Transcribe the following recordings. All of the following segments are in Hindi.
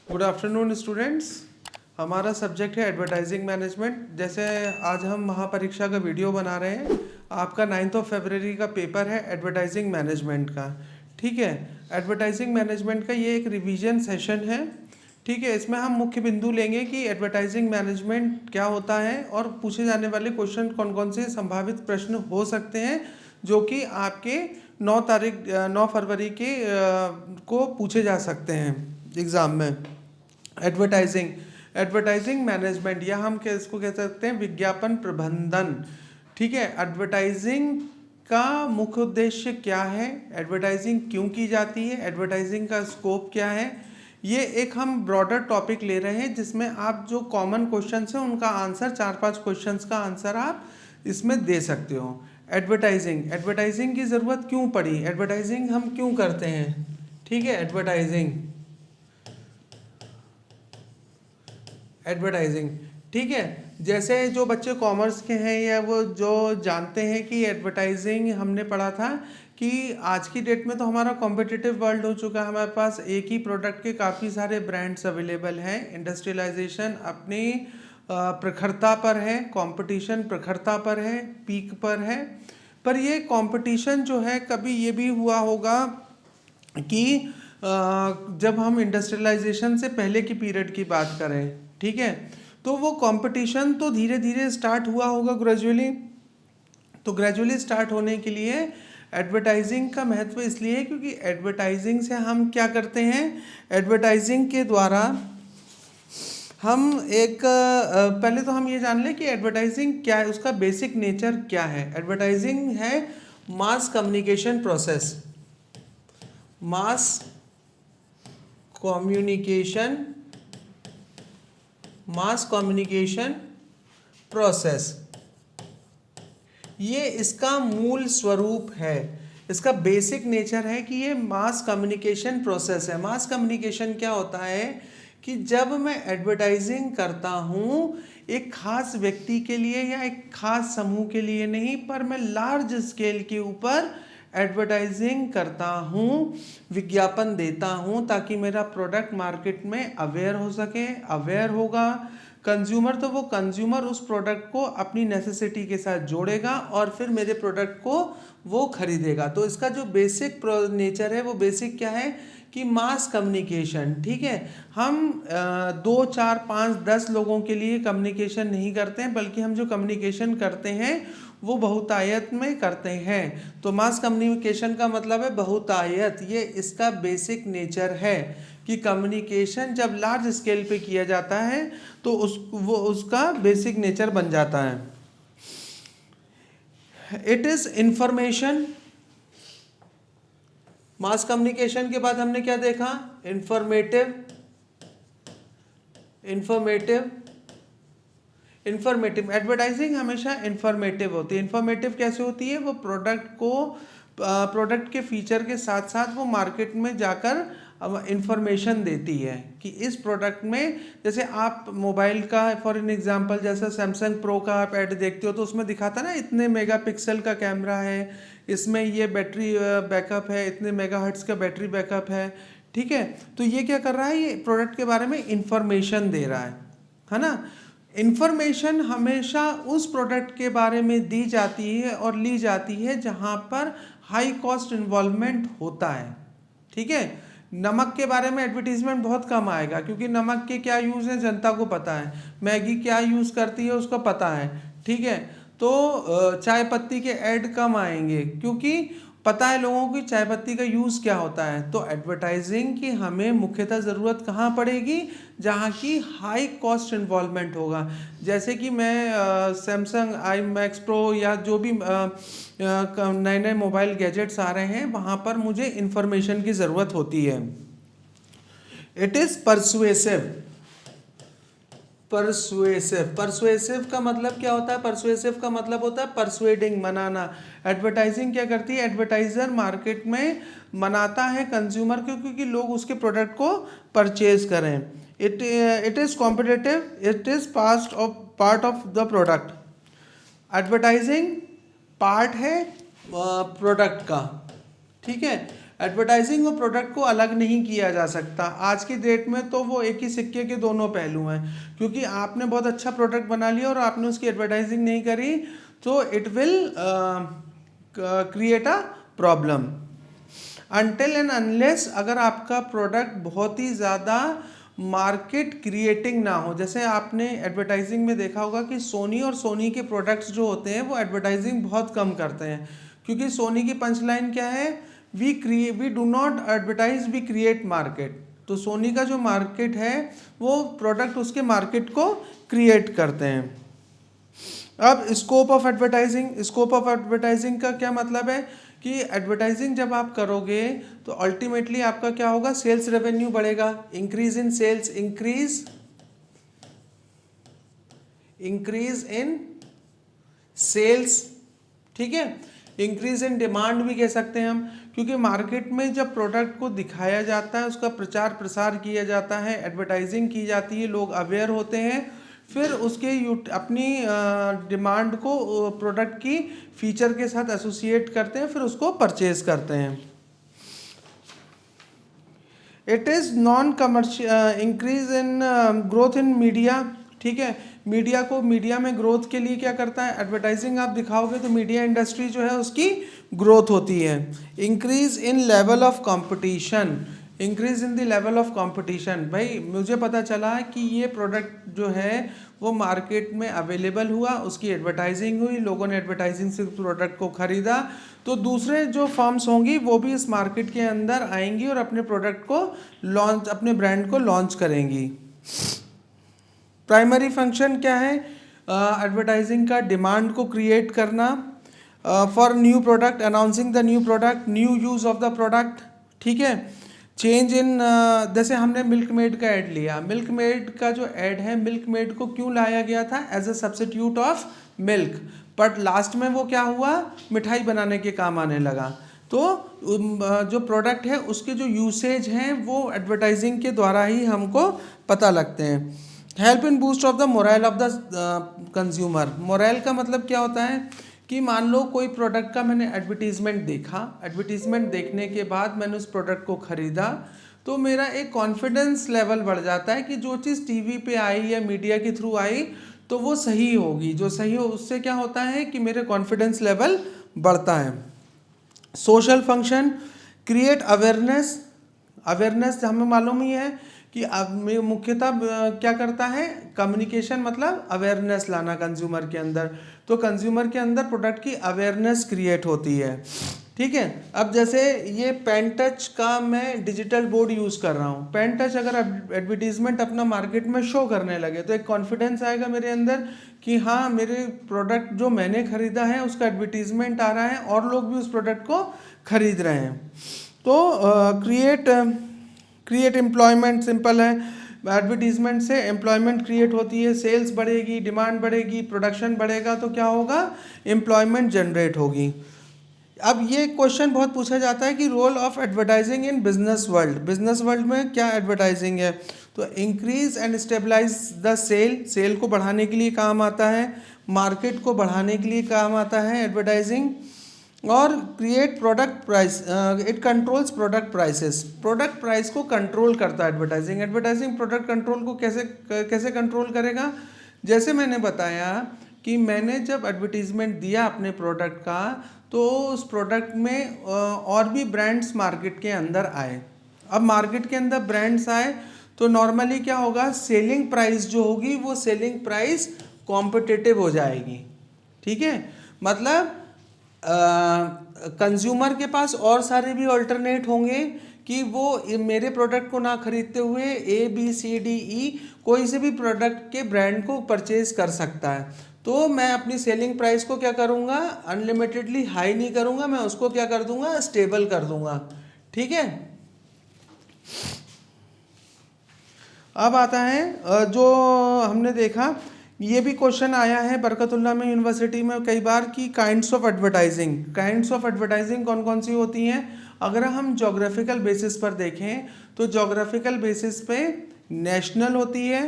Good afternoon students. हमारा सब्जेक्ट है एडवर्टाइजिंग मैनेजमेंट। जैसे आज हम महापरीक्षा का वीडियो बना रहे हैं, आपका 9 फरवरी का पेपर है एडवर्टाइजिंग मैनेजमेंट का। ठीक है, एडवर्टाइजिंग मैनेजमेंट का ये एक रिवीजन सेशन है। ठीक है, इसमें हम मुख्य बिंदु लेंगे कि एडवर्टाइजिंग मैनेजमेंट क्या होता है और पूछे जाने वाले क्वेश्चन कौन कौन से संभावित प्रश्न हो सकते हैं जो कि आपके 9 फरवरी के को पूछे जा सकते हैं एग्ज़ाम में। एडवर्टाइजिंग मैनेजमेंट या हम इसको कह सकते हैं विज्ञापन प्रबंधन। ठीक है, एडवर्टाइजिंग का मुख्य उद्देश्य क्या है, एडवर्टाइजिंग क्यों की जाती है, एडवर्टाइजिंग का स्कोप क्या है, ये एक हम ब्रॉडर टॉपिक ले रहे हैं जिसमें आप जो कॉमन क्वेश्चंस हैं उनका आंसर 4-5 क्वेश्चंस का आंसर आप इसमें दे सकते हो। एडवर्टाइजिंग की ज़रूरत क्यों पड़ी, एडवर्टाइजिंग हम क्यों करते हैं। ठीक है, एडवर्टाइजिंग ठीक है। जैसे जो बच्चे कॉमर्स के हैं या वो जो जानते हैं कि एडवर्टाइजिंग हमने पढ़ा था कि आज की डेट में तो हमारा कॉम्पिटिटिव वर्ल्ड हो चुका है, हमारे पास एक ही प्रोडक्ट के काफ़ी सारे ब्रांड्स अवेलेबल हैं। इंडस्ट्रियलाइजेशन अपनी प्रखरता पर है, कंपटीशन प्रखरता पर है, पीक पर है। पर ये कंपटीशन जो है कभी ये भी हुआ होगा कि जब हम इंडस्ट्रियलाइजेशन से पहले की पीरियड की बात करें, ठीक है, तो वो कंपटीशन तो धीरे धीरे स्टार्ट हुआ होगा ग्रेजुअली। तो ग्रेजुअली स्टार्ट होने के लिए एडवर्टाइजिंग का महत्व इसलिए है क्योंकि एडवर्टाइजिंग से हम क्या करते हैं, एडवर्टाइजिंग के द्वारा हम एक पहले तो हम ये जान लें कि एडवर्टाइजिंग क्या है, उसका बेसिक नेचर क्या है। एडवर्टाइजिंग है mass communication process, mass communication process, ये इसका मूल स्वरूप है, इसका बेसिक नेचर है कि ये मास कम्युनिकेशन प्रोसेस है। मास कम्युनिकेशन क्या होता है कि जब मैं एडवर्टाइजिंग करता हूँ एक खास व्यक्ति के लिए या एक खास समूह के लिए नहीं, पर मैं लार्ज स्केल के ऊपर एडवर्टाइजिंग करता हूँ, विज्ञापन देता हूँ ताकि मेरा प्रोडक्ट मार्केट में अवेयर हो सके। अवेयर होगा कंज्यूमर तो वो कंज्यूमर उस प्रोडक्ट को अपनी नेसेसिटी के साथ जोड़ेगा और फिर मेरे प्रोडक्ट को वो खरीदेगा। तो इसका जो बेसिक नेचर है वो बेसिक क्या है कि मास कम्युनिकेशन। ठीक है, हम 2, 4, 5, 10 लोगों के लिए कम्युनिकेशन नहीं करते हैं, बल्कि हम जो कम्युनिकेशन करते हैं वो बहुतायत में करते हैं। तो मास कम्युनिकेशन का मतलब है बहुतायत, ये इसका बेसिक नेचर है कि कम्युनिकेशन जब लार्ज स्केल पे किया जाता है तो उसका बेसिक नेचर बन जाता है। It is information. Mass communication के बाद हमने क्या देखा, इंफॉर्मेटिव एडवर्टाइजिंग हमेशा इंफॉर्मेटिव होती है। इंफॉर्मेटिव कैसे होती है, वो प्रोडक्ट के फीचर के साथ साथ वो मार्केट में जाकर इंफॉर्मेशन देती है कि इस प्रोडक्ट में, जैसे आप मोबाइल का फॉर एन एग्जांपल जैसे सैमसंग प्रो का आप ऐड देखते हो तो उसमें दिखाता ना इतने मेगापिक्सल का कैमरा है, इसमें ये बैटरी बैकअप है, इतने मेगाहर्ट्ज का बैटरी बैकअप है। ठीक है, तो ये क्या कर रहा है, ये प्रोडक्ट के बारे में इंफॉर्मेशन दे रहा है ना। इंफॉर्मेशन हमेशा उस प्रोडक्ट के बारे में दी जाती है और ली जाती है जहां पर हाई कॉस्ट इन्वॉल्वमेंट होता है। ठीक है, नमक के बारे में एडवर्टीजमेंट बहुत कम आएगा क्योंकि नमक के क्या यूज़ है जनता को पता है, मैगी क्या यूज़ करती है उसको पता है। ठीक है, तो चाय पत्ती के ऐड कम आएंगे क्योंकि पता है लोगों की चाय पत्ती का यूज़ क्या होता है। तो एडवर्टाइजिंग की हमें मुख्यतः ज़रूरत कहाँ पड़ेगी, जहाँ की हाई कॉस्ट इन्वॉल्वमेंट होगा। जैसे कि मैं सैमसंग आई मैक्स प्रो या जो भी नए नए मोबाइल गैजेट्स आ रहे हैं वहाँ पर मुझे इंफॉर्मेशन की ज़रूरत होती है। इट इज़ परसुएसिव का मतलब क्या होता है, परसुएसिव का मतलब होता है परसुएडिंग, मनाना। एडवर्टाइजिंग क्या करती है, एडवर्टाइजर मार्केट में मनाता है कंज्यूमर को क्योंकि लोग उसके प्रोडक्ट को परचेज करें। It is competitive, it is part of the product. Advertising part है प्रोडक्ट का। ठीक है, एडवर्टाइजिंग और प्रोडक्ट को अलग नहीं किया जा सकता। आज की डेट में तो वो एक ही सिक्के के दोनों पहलू हैं, क्योंकि आपने बहुत अच्छा प्रोडक्ट बना लिया और आपने उसकी एडवर्टाइजिंग नहीं करी तो it will create a problem. Until and unless अगर आपका प्रोडक्ट बहुत ही ज़्यादा मार्केट क्रिएटिंग ना हो, जैसे आपने एडवर्टाइजिंग में देखा होगा कि सोनी और सोनी के प्रोडक्ट्स जो होते हैं वो एडवर्टाइजिंग बहुत कम करते हैं, क्योंकि सोनी की पंचलाइन क्या है, we do not advertise, we create market. तो सोनी का जो मार्केट है वो प्रोडक्ट उसके मार्केट को क्रिएट करते हैं। अब scope of advertising, scope of advertising का क्या मतलब है कि एडवर्टाइजिंग जब आप करोगे तो अल्टीमेटली आपका क्या होगा, सेल्स रेवेन्यू बढ़ेगा, increase in sales, increase in sales, ठीक है। इंक्रीज इन डिमांड भी कह सकते हैं हम, क्योंकि मार्केट में जब प्रोडक्ट को दिखाया जाता है, उसका प्रचार प्रसार किया जाता है, एडवर्टाइजिंग की जाती है, लोग अवेयर होते हैं, फिर उसके अपनी डिमांड को प्रोडक्ट की फीचर के साथ एसोसिएट करते हैं, फिर उसको परचेज करते हैं। It is non commercial, increase in growth in media, ठीक है। मीडिया को, मीडिया में ग्रोथ के लिए क्या करता है, एडवर्टाइजिंग आप दिखाओगे तो मीडिया इंडस्ट्री जो है उसकी ग्रोथ होती है। Increase in level of competition, increase in the level of competition, भाई मुझे पता चला कि ये प्रोडक्ट जो है वो मार्केट में अवेलेबल हुआ, उसकी एडवर्टाइजिंग हुई, लोगों ने एडवर्टाइजिंग से प्रोडक्ट को खरीदा, तो दूसरे जो फर्म्स होंगी वो भी इस मार्केट के अंदर आएंगी और अपने प्रोडक्ट को लॉन्च, अपने ब्रांड को लॉन्च करेंगी। प्राइमरी फंक्शन क्या है एडवर्टाइजिंग का, डिमांड को क्रिएट करना for new product, announcing the new product, new use of the product, ठीक है। चेंज इन, जैसे हमने मिल्क मेड का ऐड लिया, मिल्क मेड का जो ऐड है, मिल्क मेड को क्यों लाया गया था, as a substitute of milk, but last में वो क्या हुआ, मिठाई बनाने के काम आने लगा। तो जो प्रोडक्ट है उसके जो यूसेज हैं वो एडवर्टाइजिंग के द्वारा ही हमको पता लगते हैं। Help in boost of the moral of the consumer, moral का मतलब क्या होता है कि मान लो कोई प्रोडक्ट का मैंने एडवर्टीजमेंट देखा, एडवर्टीजमेंट देखने के बाद मैंने उस प्रोडक्ट को ख़रीदा, तो मेरा एक कॉन्फिडेंस लेवल बढ़ जाता है कि जो चीज़ टीवी पे आई या मीडिया के थ्रू आई तो वो सही होगी, जो सही हो उससे क्या होता है कि मेरे कॉन्फिडेंस लेवल बढ़ता है। Social function, create awareness, awareness हमें मालूम ही है कि अब मुख्यतः क्या करता है, कम्युनिकेशन मतलब अवेयरनेस लाना कंज्यूमर के अंदर, तो कंज्यूमर के अंदर प्रोडक्ट की अवेयरनेस क्रिएट होती है, ठीक है। अब जैसे ये पेन टच का मैं डिजिटल बोर्ड यूज़ कर रहा हूँ, पेन टच अगर एडवर्टीजमेंट अपना मार्केट में शो करने लगे तो एक कॉन्फिडेंस आएगा मेरे अंदर कि हाँ मेरे प्रोडक्ट जो मैंने ख़रीदा है उसका एडवर्टीजमेंट आ रहा है और लोग भी उस प्रोडक्ट को खरीद रहे हैं। तो क्रिएट एम्प्लॉयमेंट, सिंपल है, एडवर्टीजमेंट से एम्प्लॉयमेंट क्रिएट होती है, सेल्स बढ़ेगी, डिमांड बढ़ेगी, प्रोडक्शन बढ़ेगा तो क्या होगा, एम्प्लॉयमेंट जनरेट होगी। अब ये क्वेश्चन बहुत पूछा जाता है कि role of advertising in business world, business world में क्या एडवर्टाइजिंग है, तो increase and stabilize the sale, sale को बढ़ाने के लिए काम आता है, मार्केट को बढ़ाने के लिए काम आता है एडवर्टाइजिंग, और create product price, it controls product prices, product price को कंट्रोल करता है एडवर्टाइजिंग। एडवर्टाइजिंग प्रोडक्ट कंट्रोल को कैसे कंट्रोल करेगा, जैसे मैंने बताया कि मैंने जब एडवर्टीजमेंट दिया अपने प्रोडक्ट का तो उस प्रोडक्ट में और भी ब्रांड्स मार्केट के अंदर आए। अब मार्केट के अंदर ब्रांड्स आए तो नॉर्मली क्या होगा, सेलिंग प्राइस जो होगी वो सेलिंग प्राइस कॉम्पिटिटिव हो जाएगी, ठीक है। मतलब कंज्यूमर के पास और सारे भी अल्टरनेट होंगे कि वो मेरे प्रोडक्ट को ना खरीदते हुए ABCDE कोई से भी प्रोडक्ट के ब्रांड को परचेज कर सकता है। तो मैं अपनी सेलिंग प्राइस को क्या करूँगा, अनलिमिटेडली हाई नहीं करूँगा, मैं उसको क्या कर दूँगा, स्टेबल कर दूँगा, ठीक है। अब आता है जो हमने देखा, ये भी क्वेश्चन आया है बरकतुल्लाह में यूनिवर्सिटी में कई बार कि kinds of advertising, kinds of advertising कौन कौन सी होती हैं। अगर हम जोग्राफिकल बेसिस पर देखें तो जोग्राफिकल बेसिस पे नेशनल होती है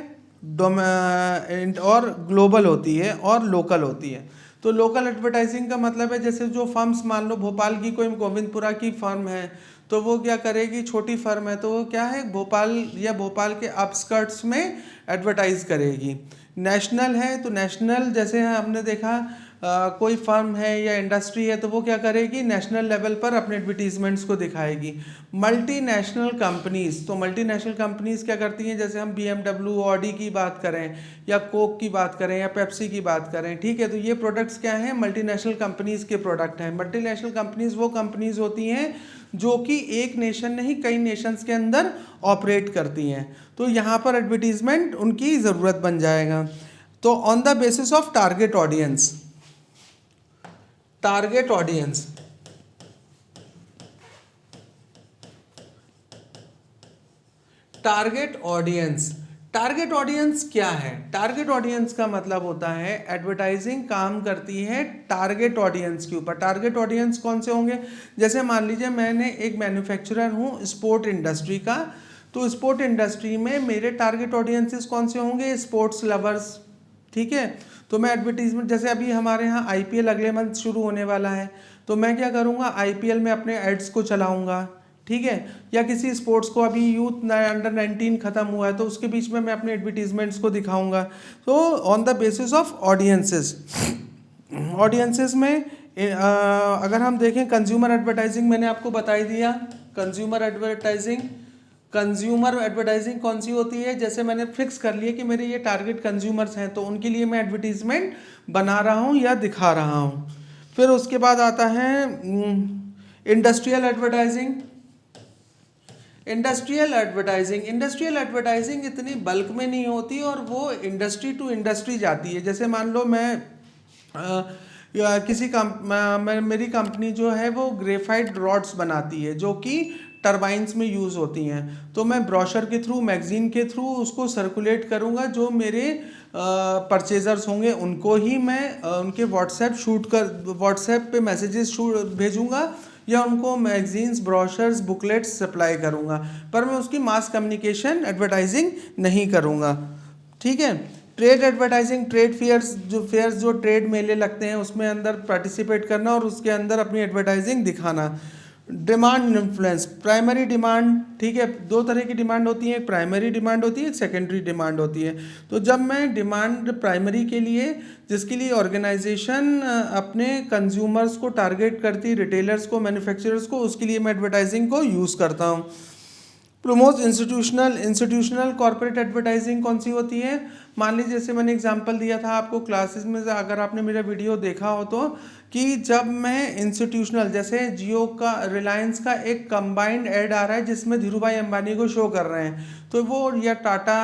और ग्लोबल होती है और लोकल होती है। तो लोकल एडवर्टाइजिंग का मतलब है जैसे जो फर्म्स, मान लो भोपाल की कोई गोविंदपुरा की फर्म है तो वो क्या करेगी, छोटी फर्म है तो वो क्या है, भोपाल या भोपाल के आउटस्कर्ट्स में एडवर्टाइज करेगी। नेशनल है तो नेशनल, जैसे हमने देखा कोई फर्म है या इंडस्ट्री है तो वो क्या करेगी, नेशनल लेवल पर अपने एडवर्टीजमेंट्स को दिखाएगी। मल्टीनेशनल कंपनीज, तो मल्टीनेशनल कंपनीज क्या करती हैं, जैसे हम BMW, ऑडी की बात करें या कोक की बात करें या पेप्सी की बात करें, ठीक है, तो ये प्रोडक्ट्स क्या हैं, मल्टीनेशनल कंपनीज के प्रोडक्ट हैं। मल्टीनेशनल कंपनीज वो कंपनीज होती हैं जो कि एक नेशन नहीं कई नेशंस के अंदर ऑपरेट करती हैं, तो यहाँ पर एडवर्टीजमेंट उनकी ज़रूरत बन जाएगा। तो on the basis of target audience, target audience, target audience, target audience क्या है, टारगेट ऑडियंस का मतलब होता है एडवर्टाइजिंग काम करती है टारगेट ऑडियंस के ऊपर। टारगेट ऑडियंस कौन से होंगे, जैसे मान लीजिए मैंने एक मैन्युफैक्चरर हूँ स्पोर्ट इंडस्ट्री का, तो स्पोर्ट इंडस्ट्री में मेरे टारगेट ऑडियंसेस कौन से होंगे, स्पोर्ट्स लवर्स, ठीक है। तो मैं एडवर्टीजमेंट, जैसे अभी हमारे यहाँ IPL अगले मंथ शुरू होने वाला है, तो मैं क्या करूँगा, IPL में अपने एड्स को चलाऊँगा, ठीक है, या किसी स्पोर्ट्स को, अभी यूथ अंडर 19 ख़त्म हुआ है तो उसके बीच में मैं अपने एडवर्टीजमेंट्स को दिखाऊंगा। तो on the basis of audiences, audiences में अगर हम देखें कंज्यूमर एडवर्टाइजिंग, मैंने आपको बता ही दिया कंज्यूमर एडवर्टाइजिंग, कंज्यूमर एडवर्टाइजिंग कौन सी होती है, जैसे मैंने फिक्स कर लिया कि मेरे ये टारगेट कंज्यूमर्स हैं तो उनके लिए मैं एडवर्टीजमेंट बना रहा हूँ या दिखा रहा हूँ। फिर उसके बाद आता है industrial advertising. Industrial advertising, industrial advertising इतनी बल्क में नहीं होती और वो इंडस्ट्री टू इंडस्ट्री जाती है। जैसे मान लो मैं मेरी कंपनी जो है वो ग्रेफाइट रॉड्स बनाती है जो कि टरबाइंस में यूज़ होती हैं, तो मैं ब्रोशर के थ्रू, मैगजीन के थ्रू उसको सर्कुलेट करूंगा, जो मेरे परचेजर्स होंगे उनको ही मैं उनके व्हाट्सएप पे मैसेजेस भेजूंगा या उनको मैगजीन्स, ब्रोशर्स, बुकलेट्स सप्लाई करूंगा, पर मैं उसकी मास कम्युनिकेशन एडवर्टाइजिंग नहीं करूंगा, ठीक है। ट्रेड एडवर्टाइजिंग, ट्रेड फेयर्स जो ट्रेड मेले लगते हैं उसमें अंदर पार्टिसिपेट करना और उसके अंदर अपनी एडवर्टाइजिंग दिखाना। डिमांड इन्फ्लुएंस, प्राइमरी डिमांड, ठीक है, दो तरह की डिमांड होती है, एक प्राइमरी डिमांड होती है, एक सेकेंडरी डिमांड होती है। तो जब मैं डिमांड प्राइमरी के लिए, जिसके लिए ऑर्गेनाइजेशन अपने कंज्यूमर्स को टारगेट करती, रिटेलर्स को, मैन्युफैक्चरर्स को, उसके लिए मैं एडवर्टाइजिंग को यूज़ करता हूँ। प्रमोट इंस्टीट्यूशनल कॉर्पोरेट एडवर्टाइजिंग कौन सी होती है, मान लीजिए जैसे मैंने एग्जांपल दिया था आपको क्लासेस में, अगर आपने मेरा वीडियो देखा हो तो, कि जब मैं इंस्टीट्यूशनल, जैसे जियो का, रिलायंस का एक कंबाइंड ऐड आ रहा है जिसमें धीरूभाई अंबानी को शो कर रहे हैं, तो वो या टाटा,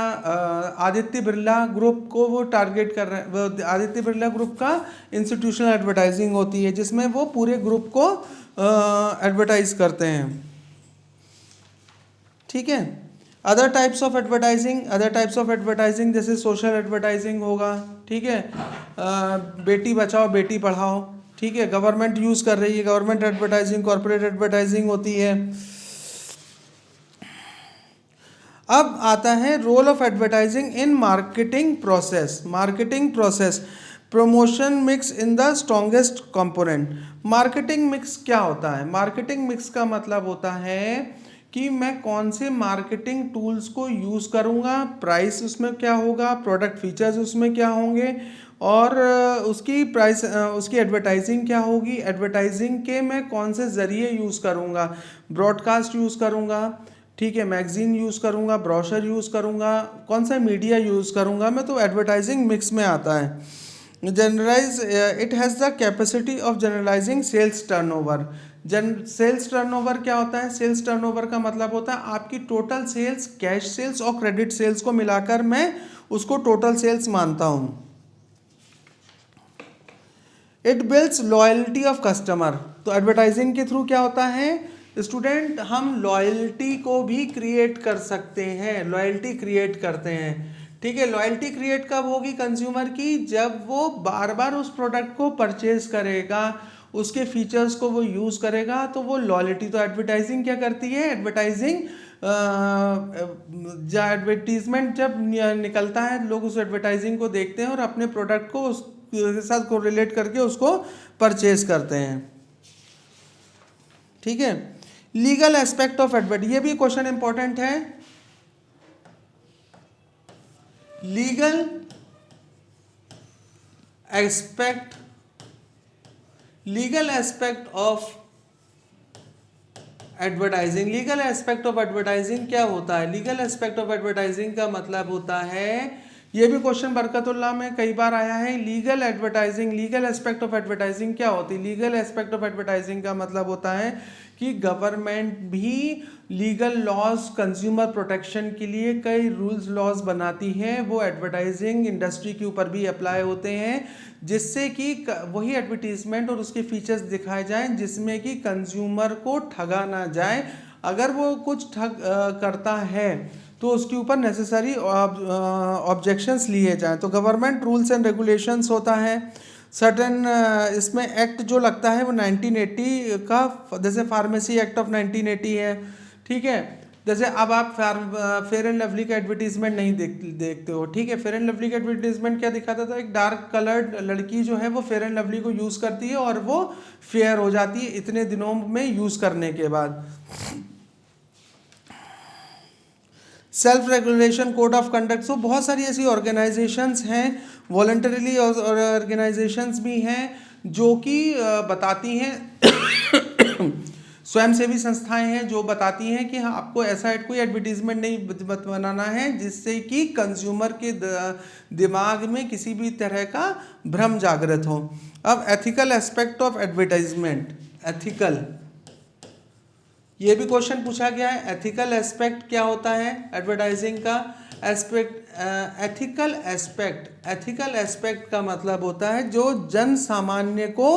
आदित्य बिरला ग्रुप को वो टारगेट कर रहे हैं, वो आदित्य बिरला ग्रुप का इंस्टीट्यूशनल एडवर्टाइजिंग होती है जिसमें वो पूरे ग्रुप को एडवर्टाइज करते हैं, ठीक है। अदर टाइप्स ऑफ एडवर्टाइजिंग जैसे सोशल एडवर्टाइजिंग होगा, ठीक है, बेटी बचाओ बेटी पढ़ाओ, ठीक है, गवर्नमेंट यूज़ कर रही है, गवर्नमेंट एडवर्टाइजिंग, कॉर्पोरेट एडवर्टाइजिंग होती है। अब आता है role of advertising in marketing process, promotion mix in the strongest component. Marketing mix क्या होता है, मार्केटिंग मिक्स का मतलब होता है कि मैं कौन से मार्केटिंग टूल्स को यूज़ करूँगा, प्राइस उसमें क्या होगा, प्रोडक्ट फीचर्स उसमें क्या होंगे, और उसकी एडवर्टाइजिंग क्या होगी, एडवर्टाइजिंग के मैं कौन से ज़रिए यूज़ करूँगा, ब्रॉडकास्ट यूज़ करूँगा, ठीक है, मैगजीन यूज़ करूँगा, ब्रोशर यूज़ करूँगा, कौन सा मीडिया यूज़ करूँगा मैं, तो एडवर्टाइजिंग मिक्स में आता है। Generalize, it has the capacity of generalizing sales turnover. Sales turnover क्या होता है, सेल्स टर्नओवर का मतलब होता है आपकी टोटल सेल्स, कैश सेल्स और क्रेडिट सेल्स को मिलाकर मैं उसको टोटल सेल्स मानता हूँ। It builds loyalty of customer, तो एडवर्टाइजिंग के थ्रू क्या होता है स्टूडेंट, हम लॉयल्टी को भी क्रिएट कर सकते हैं, लॉयल्टी क्रिएट करते हैं, ठीक है। लॉयल्टी क्रिएट कब होगी कंज्यूमर की, जब वो बार बार उस प्रोडक्ट को परचेज करेगा, उसके फीचर्स को वो यूज़ करेगा, तो वो लॉयल्टी। तो एडवर्टाइजिंग क्या करती है, एडवर्टीजमेंट जब निकलता है लोग उस एडवर्टाइजिंग को देखते हैं और अपने प्रोडक्ट को उसके साथ कोरिलेट करके उसको परचेज करते हैं, ठीक है। लीगल एस्पेक्ट ऑफ एडवर्ट, ये भी क्वेश्चन इंपॉर्टेंट है। Legal aspect, legal aspect of advertising. Legal aspect of advertising क्या होता है? लीगल एस्पेक्ट ऑफ एडवर्टाइजिंग का मतलब होता है, ये भी क्वेश्चन बरकतुल्लाह में कई बार आया है। Legal advertising, legal aspect of advertising क्या होती है? लीगल एस्पेक्ट ऑफ एडवर्टाइजिंग का मतलब होता है कि गवर्नमेंट भी लीगल लॉज, कंज्यूमर प्रोटेक्शन के लिए कई रूल्स लॉज बनाती है, वो एडवर्टाइजिंग इंडस्ट्री के ऊपर भी अप्लाई होते हैं, जिससे कि वही एडवर्टीजमेंट और उसके फीचर्स दिखाए जाएं जिसमें कि कंज्यूमर को ठगा ना जाए। अगर वो कुछ ठग करता है तो उसके ऊपर नेसेसरी ऑब्जेक्शंस लिए जाएं। तो गवर्नमेंट रूल्स एंड रेगुलेशंस होता है सर्टेन, इसमें एक्ट जो लगता है वो 1980 का, जैसे फार्मेसी एक्ट ऑफ 1980 है, ठीक है। जैसे अब आप फेयर एंड लवली का एडवर्टीजमेंट नहीं देखते हो, ठीक है। फेयर एंड लवली का एडवर्टीजमेंट क्या दिखाता था? एक डार्क कलर्ड लड़की जो है वो फेयर एंड लवली को यूज़ करती है और वो फेयर हो जाती है इतने दिनों में यूज़ करने के बाद। Self regulation, code of conduct, so बहुत सारी ऐसी ऑर्गेनाइजेशंस हैं, वॉलंटरीली ऑर्गेनाइजेशंस भी हैं जो कि बताती हैं स्वयंसेवी संस्थाएं हैं जो बताती हैं कि हाँ आपको ऐसा कोई एडवर्टीजमेंट नहीं बनाना है जिससे कि कंज्यूमर के दिमाग में किसी भी तरह का भ्रम जागृत हो। अब ethical aspect of advertisement, ethical, ये भी क्वेश्चन पूछा गया है। एथिकल एस्पेक्ट क्या होता है एडवर्टाइजिंग का? Aspect, ethical aspect, ethical aspect का मतलब होता है जो जन सामान्य को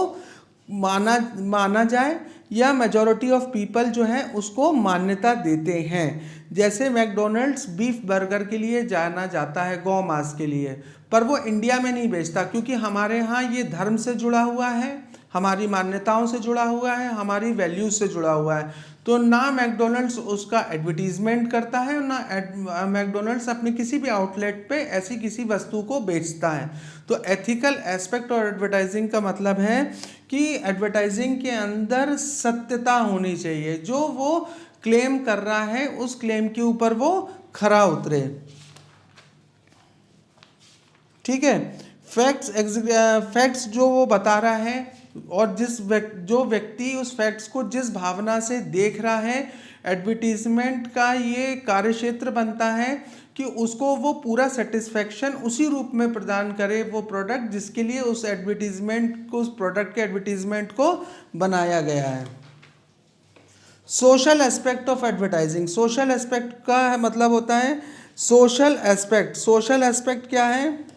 माना जाए या मेजॉरिटी ऑफ पीपल जो है उसको मान्यता देते हैं। जैसे मैकडोनल्ड्स बीफ बर्गर के लिए जाना जाता है, गौ मांस के लिए, पर वो इंडिया में नहीं बेचता क्योंकि हमारे यहाँ ये धर्म से जुड़ा हुआ है, हमारी मान्यताओं से जुड़ा हुआ है, हमारी वैल्यूज से जुड़ा हुआ है। तो ना मैकडोनल्ड्स उसका एडवर्टीजमेंट करता है, ना मैकडोनल्ड्स अपने किसी भी आउटलेट पे ऐसी किसी वस्तु को बेचता है। तो एथिकल एस्पेक्ट और एडवर्टाइजिंग का मतलब है कि एडवर्टाइजिंग के अंदर सत्यता होनी चाहिए, जो वो क्लेम कर रहा है उस क्लेम के ऊपर वो खरा उतरे, ठीक है। फैक्ट्स जो वो बता रहा है और जो व्यक्ति उस फैक्ट्स को जिस भावना से देख रहा है, एडवर्टीजमेंट का ये कार्यक्षेत्र बनता है कि उसको वो पूरा सेटिस्फेक्शन उसी रूप में प्रदान करे वो प्रोडक्ट जिसके लिए उस एडवर्टीजमेंट को, उस प्रोडक्ट के एडवर्टीजमेंट को बनाया गया है। Social aspect of advertising, social aspect का मतलब होता है सोशल एस्पेक्ट। सोशल एस्पेक्ट क्या है?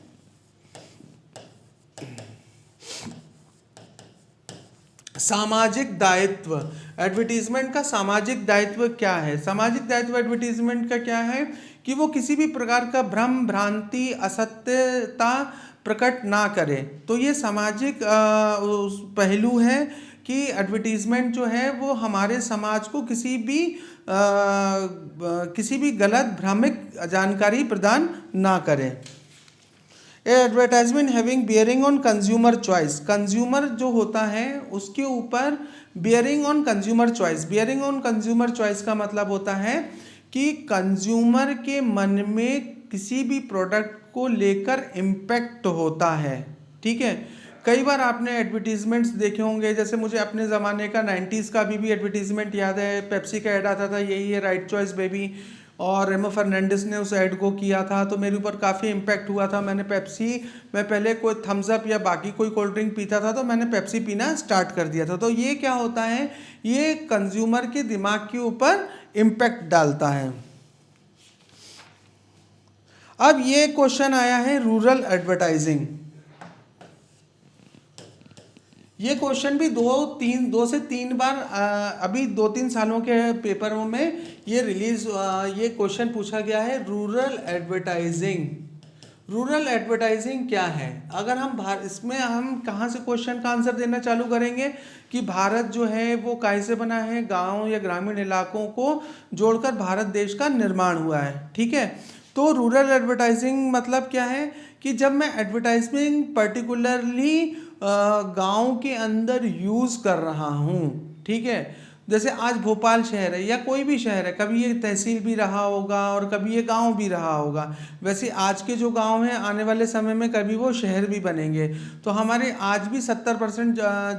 सामाजिक दायित्व। एडवर्टीजमेंट का सामाजिक दायित्व क्या है? सामाजिक दायित्व एडवर्टीजमेंट का क्या है कि वो किसी भी प्रकार का भ्रम, भ्रांति, असत्यता प्रकट ना करे। तो ये सामाजिक पहलू है कि एडवर्टीजमेंट जो है वो हमारे समाज को किसी भी गलत, भ्रामक जानकारी प्रदान ना करे। Advertisement having bearing on consumer choice, consumer जो होता है उसके ऊपर bearing on consumer choice. Bearing on consumer choice का मतलब होता है कि कंज्यूमर के मन में किसी भी प्रोडक्ट को लेकर इम्पैक्ट होता है, ठीक है। कई बार आपने एडवर्टीजमेंट्स देखे होंगे, जैसे मुझे अपने ज़माने का 90s का अभी भी एडवर्टीजमेंट याद है। पेप्सी का ऐड आता था, यही है राइट चॉइस बेबी, और रेमो फर्नांडिस ने उस ऐड को किया था, तो मेरे ऊपर काफ़ी इम्पैक्ट हुआ था। मैंने पेप्सी, मैं पहले कोई थम्स अप या बाकी कोई कोल्ड ड्रिंक पीता था तो मैंने पेप्सी पीना स्टार्ट कर दिया था। तो ये क्या होता है, ये कंज्यूमर के दिमाग के ऊपर इम्पैक्ट डालता है। अब ये क्वेश्चन आया है रूरल एडवर्टाइजिंग। ये क्वेश्चन भी दो से तीन बार अभी 2-3 सालों के पेपरों में ये क्वेश्चन पूछा गया है, रूरल एडवर्टाइजिंग। रूरल एडवर्टाइजिंग क्या है? अगर हम इसमें हम कहाँ से क्वेश्चन का आंसर देना चालू करेंगे कि भारत जो है वो काहे से बना है? गांव या ग्रामीण इलाकों को जोड़कर भारत देश का निर्माण हुआ है, ठीक है। तो रूरल एडवर्टाइजिंग मतलब क्या है कि जब मैं एडवर्टाइजिंग पर्टिकुलरली गांव के अंदर यूज़ कर रहा हूँ, ठीक है, जैसे आज भोपाल शहर है या कोई भी शहर है, कभी ये तहसील भी रहा होगा और कभी ये गांव भी रहा होगा। वैसे आज के जो गांव हैं आने वाले समय में कभी वो शहर भी बनेंगे। तो हमारे आज भी 70%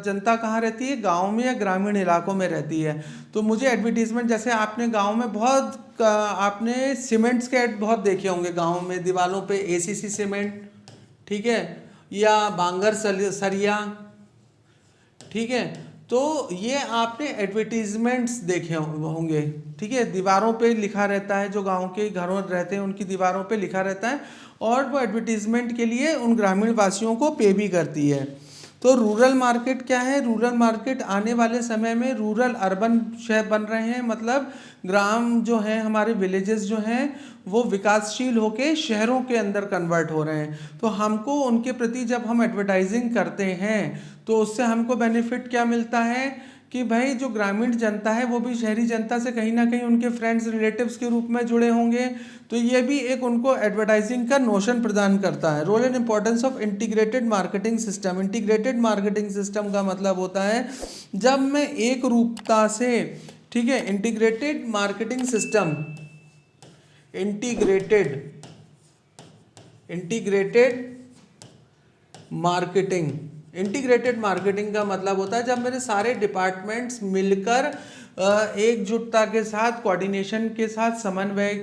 जनता कहाँ रहती है, गांव में या ग्रामीण इलाकों में रहती है। तो मुझे एडवर्टीजमेंट, जैसे आपने गाँव में बहुत आपने सीमेंट्स के ऐड बहुत देखे होंगे गाँव में, दीवारों पर ACC सीमेंट, ठीक है, या बांगर सरिया, ठीक है। तो ये आपने एडवर्टीजमेंट्स देखे होंगे, ठीक है, दीवारों पे लिखा रहता है, जो गांव के घरों रहते हैं उनकी दीवारों पे लिखा रहता है, और वो एडवर्टीजमेंट के लिए उन ग्रामीण वासियों को पे भी करती है। तो रूरल मार्केट क्या है, रूरल मार्केट आने वाले समय में रूरल अर्बन शहर बन रहे हैं, मतलब ग्राम जो हैं हमारे विलेजेस जो हैं वो विकासशील होके शहरों के अंदर कन्वर्ट हो रहे हैं। तो हमको उनके प्रति जब हम एडवर्टाइजिंग करते हैं तो उससे हमको बेनिफिट क्या मिलता है कि भाई जो ग्रामीण जनता है वो भी शहरी जनता से कहीं ना कहीं उनके फ्रेंड्स रिलेटिव्स के रूप में जुड़े होंगे। तो ये भी एक उनको एडवर्टाइजिंग का नोशन प्रदान करता है। Role and importance of integrated marketing system. Integrated marketing system का मतलब होता है जब मैं एक रूपता से, ठीक है, integrated marketing system, integrated marketing का मतलब होता है जब मेरे सारे डिपार्टमेंट्स मिलकर एकजुटता के साथ, कोऑर्डिनेशन के साथ, समन्वय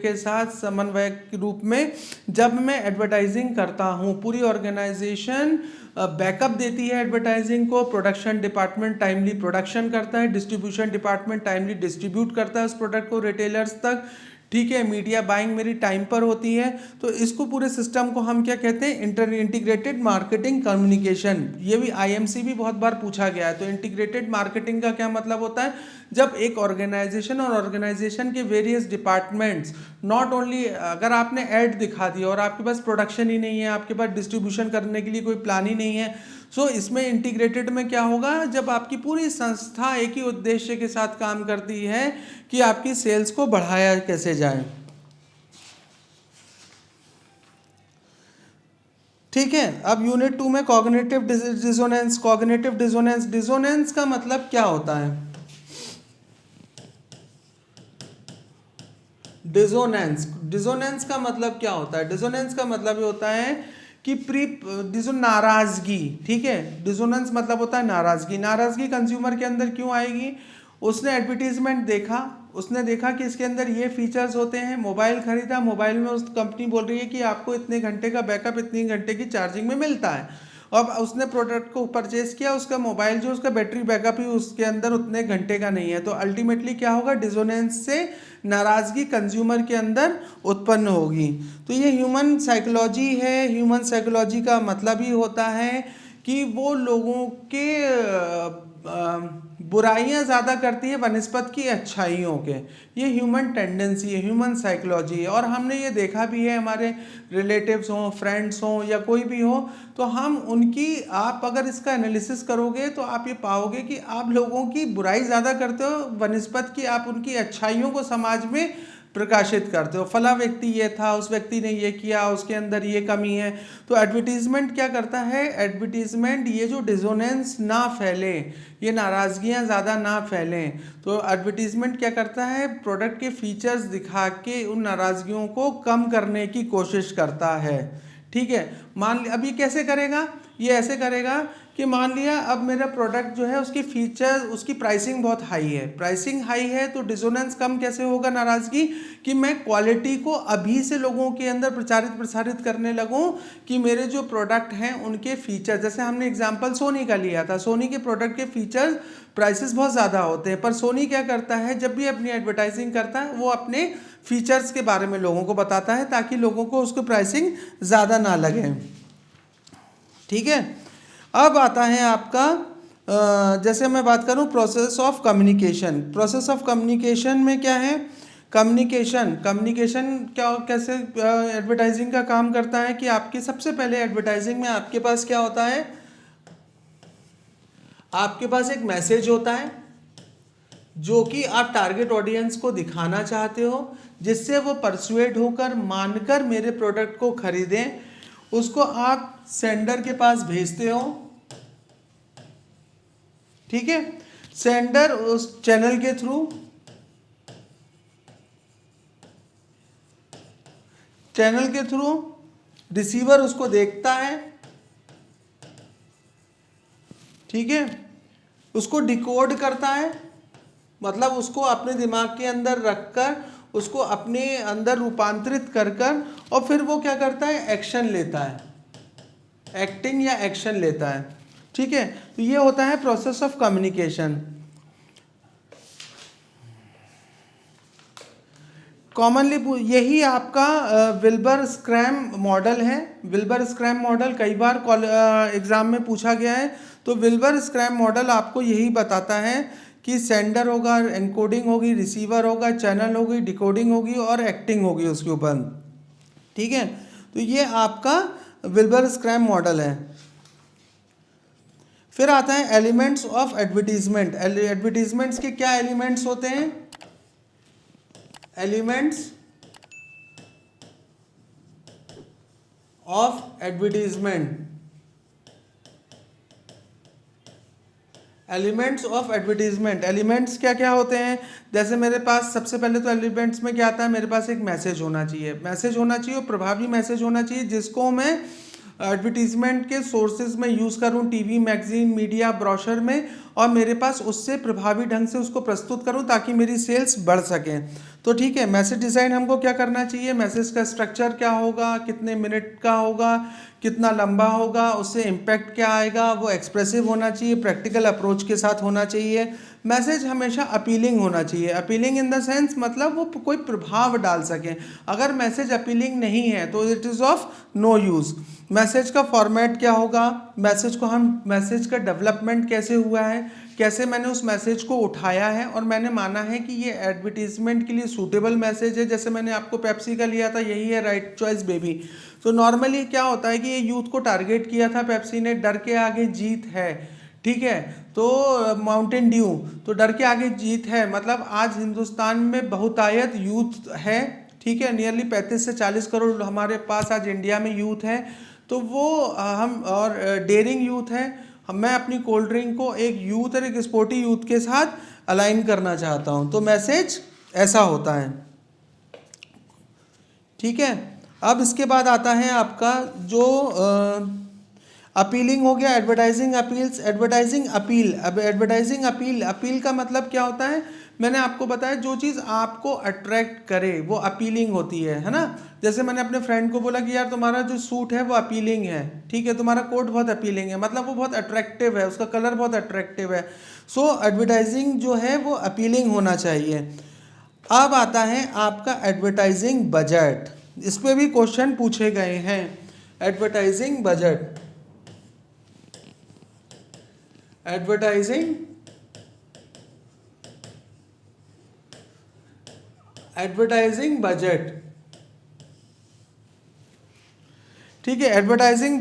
के रूप में जब मैं एडवर्टाइजिंग करता हूँ। पूरी ऑर्गेनाइजेशन बैकअप देती है एडवर्टाइजिंग को, प्रोडक्शन डिपार्टमेंट टाइमली प्रोडक्शन करता है, डिस्ट्रीब्यूशन डिपार्टमेंट टाइमली डिस्ट्रीब्यूट करता है उस प्रोडक्ट को रिटेलर्स तक, ठीक है, मीडिया बाइंग मेरी टाइम पर होती है। तो इसको पूरे सिस्टम को हम क्या कहते हैं, इंटीग्रेटेड मार्केटिंग कम्युनिकेशन। ये भी IMC भी बहुत बार पूछा गया है। तो इंटीग्रेटेड मार्केटिंग का क्या मतलब होता है, जब एक ऑर्गेनाइजेशन और ऑर्गेनाइजेशन के वेरियस डिपार्टमेंट्स, नॉट ओनली अगर आपने ऐड दिखा दिया और आपके पास प्रोडक्शन ही नहीं है, आपके पास डिस्ट्रीब्यूशन करने के लिए कोई प्लान ही नहीं है, सो इसमें इंटीग्रेटेड में क्या होगा, जब आपकी पूरी संस्था एक ही उद्देश्य के साथ काम करती है कि आपकी सेल्स को बढ़ाया कैसे जाए, ठीक है। अब यूनिट 2 में cognitive dissonance. Cognitive dissonance, dissonance का मतलब क्या होता है, डिसोनेंस का मतलब क्या होता है, डिसोनेंस का मतलब ये होता है कि नाराजगी, ठीक है। डिसोनेंस मतलब होता है नाराजगी। नाराजगी कंज्यूमर के अंदर क्यों आएगी, उसने एडवर्टीजमेंट देखा, उसने देखा कि इसके अंदर ये फीचर्स होते हैं, मोबाइल खरीदा, मोबाइल में उस कंपनी बोल रही है कि आपको इतने घंटे का बैकअप, इतनी घंटे की चार्जिंग में मिलता है। अब उसने प्रोडक्ट को परचेज किया, उसका मोबाइल जो उसका बैटरी बैकअप ही उसके अंदर उतने घंटे का नहीं है। तो अल्टीमेटली क्या होगा, डिसोनेंस से नाराजगी कंज्यूमर के अंदर उत्पन्न होगी। तो ये ह्यूमन साइकोलॉजी है। ह्यूमन साइकोलॉजी का मतलब ही होता है कि वो लोगों के बुराइयां ज़्यादा करती है बनस्पत की अच्छाइयों के। ये ह्यूमन टेंडेंसी है, ह्यूमन साइकोलॉजी है। और हमने ये देखा भी है, हमारे रिलेटिव्स हों, फ्रेंड्स हों या कोई भी हो, तो हम उनकी, आप अगर इसका एनालिसिस करोगे तो आप ये पाओगे कि आप लोगों की बुराई ज़्यादा करते हो बनस्पत की आप उनकी अच्छाइयों को समाज में प्रकाशित करते हो। फला व्यक्ति ये था, उस व्यक्ति ने ये किया, उसके अंदर ये कमी है। तो एडवर्टीजमेंट क्या करता है, एडवर्टीजमेंट ये जो डिसोनेंस ना फैले, ये नाराज़गियाँ ज़्यादा ना फैलें, तो एडवर्टीजमेंट क्या करता है, प्रोडक्ट के फीचर्स दिखा के उन नाराज़गियों को कम करने की कोशिश करता है, ठीक है। अब ये कैसे करेगा, ये ऐसे करेगा कि मान लिया अब मेरा प्रोडक्ट जो है उसकी फीचर, उसकी प्राइसिंग बहुत हाई है, प्राइसिंग हाई है, तो डिसोनेंस कम कैसे होगा, नाराज़गी, कि मैं क्वालिटी को अभी से लोगों के अंदर प्रसारित करने लगूं कि मेरे जो प्रोडक्ट हैं उनके फीचर, जैसे हमने एग्जांपल सोनी का लिया था, सोनी के प्रोडक्ट के फीचर प्राइसेस बहुत ज़्यादा होते हैं, पर सोनी क्या करता है, जब भी अपनी एडवर्टाइजिंग करता है वो अपने फीचर्स के बारे में लोगों को बताता है ताकि लोगों को उसकी प्राइसिंग ज़्यादा ना लगे, ठीक है। अब आता है आपका जैसे मैं बात करूं process of communication. Process of communication में क्या है, कम्युनिकेशन क्या, कैसे एडवर्टाइजिंग का काम करता है कि आपके सबसे पहले एडवर्टाइजिंग में आपके पास क्या होता है, आपके पास एक मैसेज होता है जो कि आप टारगेट ऑडियंस को दिखाना चाहते हो, जिससे वो परसुएड होकर, मानकर मेरे प्रोडक्ट को खरीदें। उसको आप सेंडर के पास भेजते हो, ठीक है। सेंडर उस चैनल के थ्रू रिसीवर उसको देखता है, ठीक है, उसको डिकोड करता है, मतलब उसको अपने दिमाग के अंदर रखकर उसको अपने अंदर रूपांतरित कर कर और फिर वो क्या करता है, एक्शन लेता है, एक्टिंग या एक्शन लेता है, ठीक है। तो ये होता है प्रोसेस ऑफ कम्युनिकेशन। कॉमनली यही आपका विल्बर स्क्रैम मॉडल है। विल्बर स्क्रैम मॉडल कई बार एग्जाम में पूछा गया है। तो विल्बर स्क्रैम मॉडल आपको यही बताता है कि सेंडर होगा, एनकोडिंग होगी, रिसीवर होगा, चैनल होगी, डिकोडिंग होगी और एक्टिंग होगी उसके ऊपर, ठीक है। तो ये आपका विल्बर स्क्रैम मॉडल है। फिर आता है एलिमेंट्स ऑफ एडवर्टीजमेंट। एडवर्टीजमेंट्स के क्या एलिमेंट्स होते हैं? Elements of advertisement, elements of advertisement, elements क्या क्या होते हैं? जैसे मेरे पास सबसे पहले तो एलिमेंट्स में क्या आता है, मेरे पास एक मैसेज होना चाहिए, मैसेज होना चाहिए और प्रभावी मैसेज होना चाहिए जिसको मैं एडवर्टीजमेंट के सोर्सेज में यूज़ करूं, टीवी, मैगजीन, मीडिया, ब्रोशर में, और मेरे पास उससे प्रभावी ढंग से उसको प्रस्तुत करूं ताकि मेरी सेल्स बढ़ सकें। तो ठीक है, मैसेज डिज़ाइन हमको क्या करना चाहिए, मैसेज का स्ट्रक्चर क्या होगा, कितने मिनट का होगा, कितना लंबा होगा, उससे इम्पैक्ट क्या आएगा, वो एक्सप्रेसिव होना चाहिए, प्रैक्टिकल अप्रोच के साथ होना चाहिए। मैसेज हमेशा अपीलिंग होना चाहिए। अपीलिंग इन द सेंस मतलब वो कोई प्रभाव डाल सके। अगर मैसेज अपीलिंग नहीं है तो it is of no use. Message का फॉर्मेट क्या होगा, मैसेज का डेवलपमेंट कैसे हुआ है, कैसे मैंने उस मैसेज को उठाया है और मैंने माना है कि ये एडवर्टीजमेंट के लिए सूटेबल मैसेज है। जैसे मैंने आपको पेप्सी का लिया था, यही है राइट चॉइस बेबी। तो नॉर्मली क्या होता है कि ये यूथ को टारगेट किया था पेप्सी ने, डर के आगे जीत है, ठीक है। तो माउंटेन ड्यू, तो डर के आगे जीत है, मतलब आज हिंदुस्तान में बहुतायत यूथ है, ठीक है, नियरली 35 से 40 करोड़ हमारे पास आज इंडिया में यूथ है। तो वो हम और डेयरिंग यूथ है। मैं अपनी कोल्ड ड्रिंक को एक यूथ और एक स्पोर्टी यूथ के साथ अलाइन करना चाहता हूँ। तो मैसेज ऐसा होता है, ठीक है। अब इसके बाद आता है आपका जो अपीलिंग हो गया, एडवर्टाइजिंग अपील्स, एडवर्टाइजिंग अपील। अब एडवर्टाइजिंग अपील, अपील का मतलब क्या होता है, मैंने आपको बताया जो चीज़ आपको अट्रैक्ट करे वो अपीलिंग होती है ना। जैसे मैंने अपने फ्रेंड को बोला कि यार तुम्हारा जो सूट है वो अपीलिंग है, ठीक है, तुम्हारा कोट बहुत अपीलिंग है, मतलब वो बहुत अट्रैक्टिव है, उसका कलर बहुत अट्रैक्टिव है। सो एडवर्टाइजिंग जो है वो अपीलिंग होना चाहिए। अब आता है आपका एडवर्टाइजिंग बजट। इस पर भी क्वेश्चन पूछे गए हैं। एडवर्टाइजिंग बजट, एडवर्टाइजिंग बजट, ठीक है। एडवर्टाइजिंग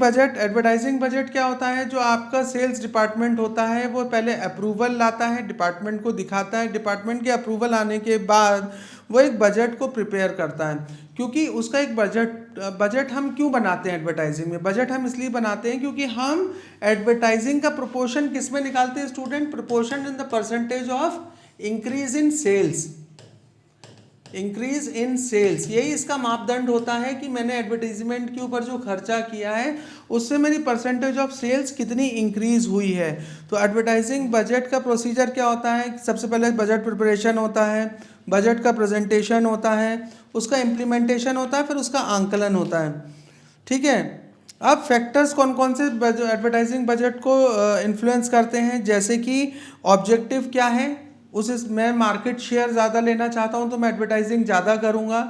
बजट क्या होता है, जो आपका सेल्स डिपार्टमेंट होता है वो पहले अप्रूवल लाता है, डिपार्टमेंट को दिखाता है, डिपार्टमेंट के अप्रूवल आने के बाद वो एक बजट को प्रिपेयर करता है। क्योंकि उसका एक बजट हम क्यों बनाते हैं एडवर्टाइजिंग में, बजट हम इसलिए बनाते हैं क्योंकि हम एडवर्टाइजिंग का प्रोपोर्शन किस में निकालते हैं student, proportion in the percentage of increase in sales, increase in sales. यही इसका मापदंड होता है कि मैंने एडवर्टीजमेंट के ऊपर जो खर्चा किया है उससे मेरी परसेंटेज ऑफ सेल्स कितनी इंक्रीज हुई है। तो एडवर्टाइजिंग बजट का प्रोसीजर क्या होता है, सबसे पहले बजट प्रिपरेशन होता है, बजट का प्रेजेंटेशन होता है, उसका इम्प्लीमेंटेशन होता है, फिर उसका आंकलन होता है, ठीक है। अब फैक्टर्स कौन कौन से एडवर्टाइजिंग बजट को इन्फ्लुएंस करते हैं, जैसे कि ऑब्जेक्टिव क्या है, मैं मार्केट शेयर ज़्यादा लेना चाहता हूं तो मैं एडवर्टाइजिंग ज़्यादा करूंगा,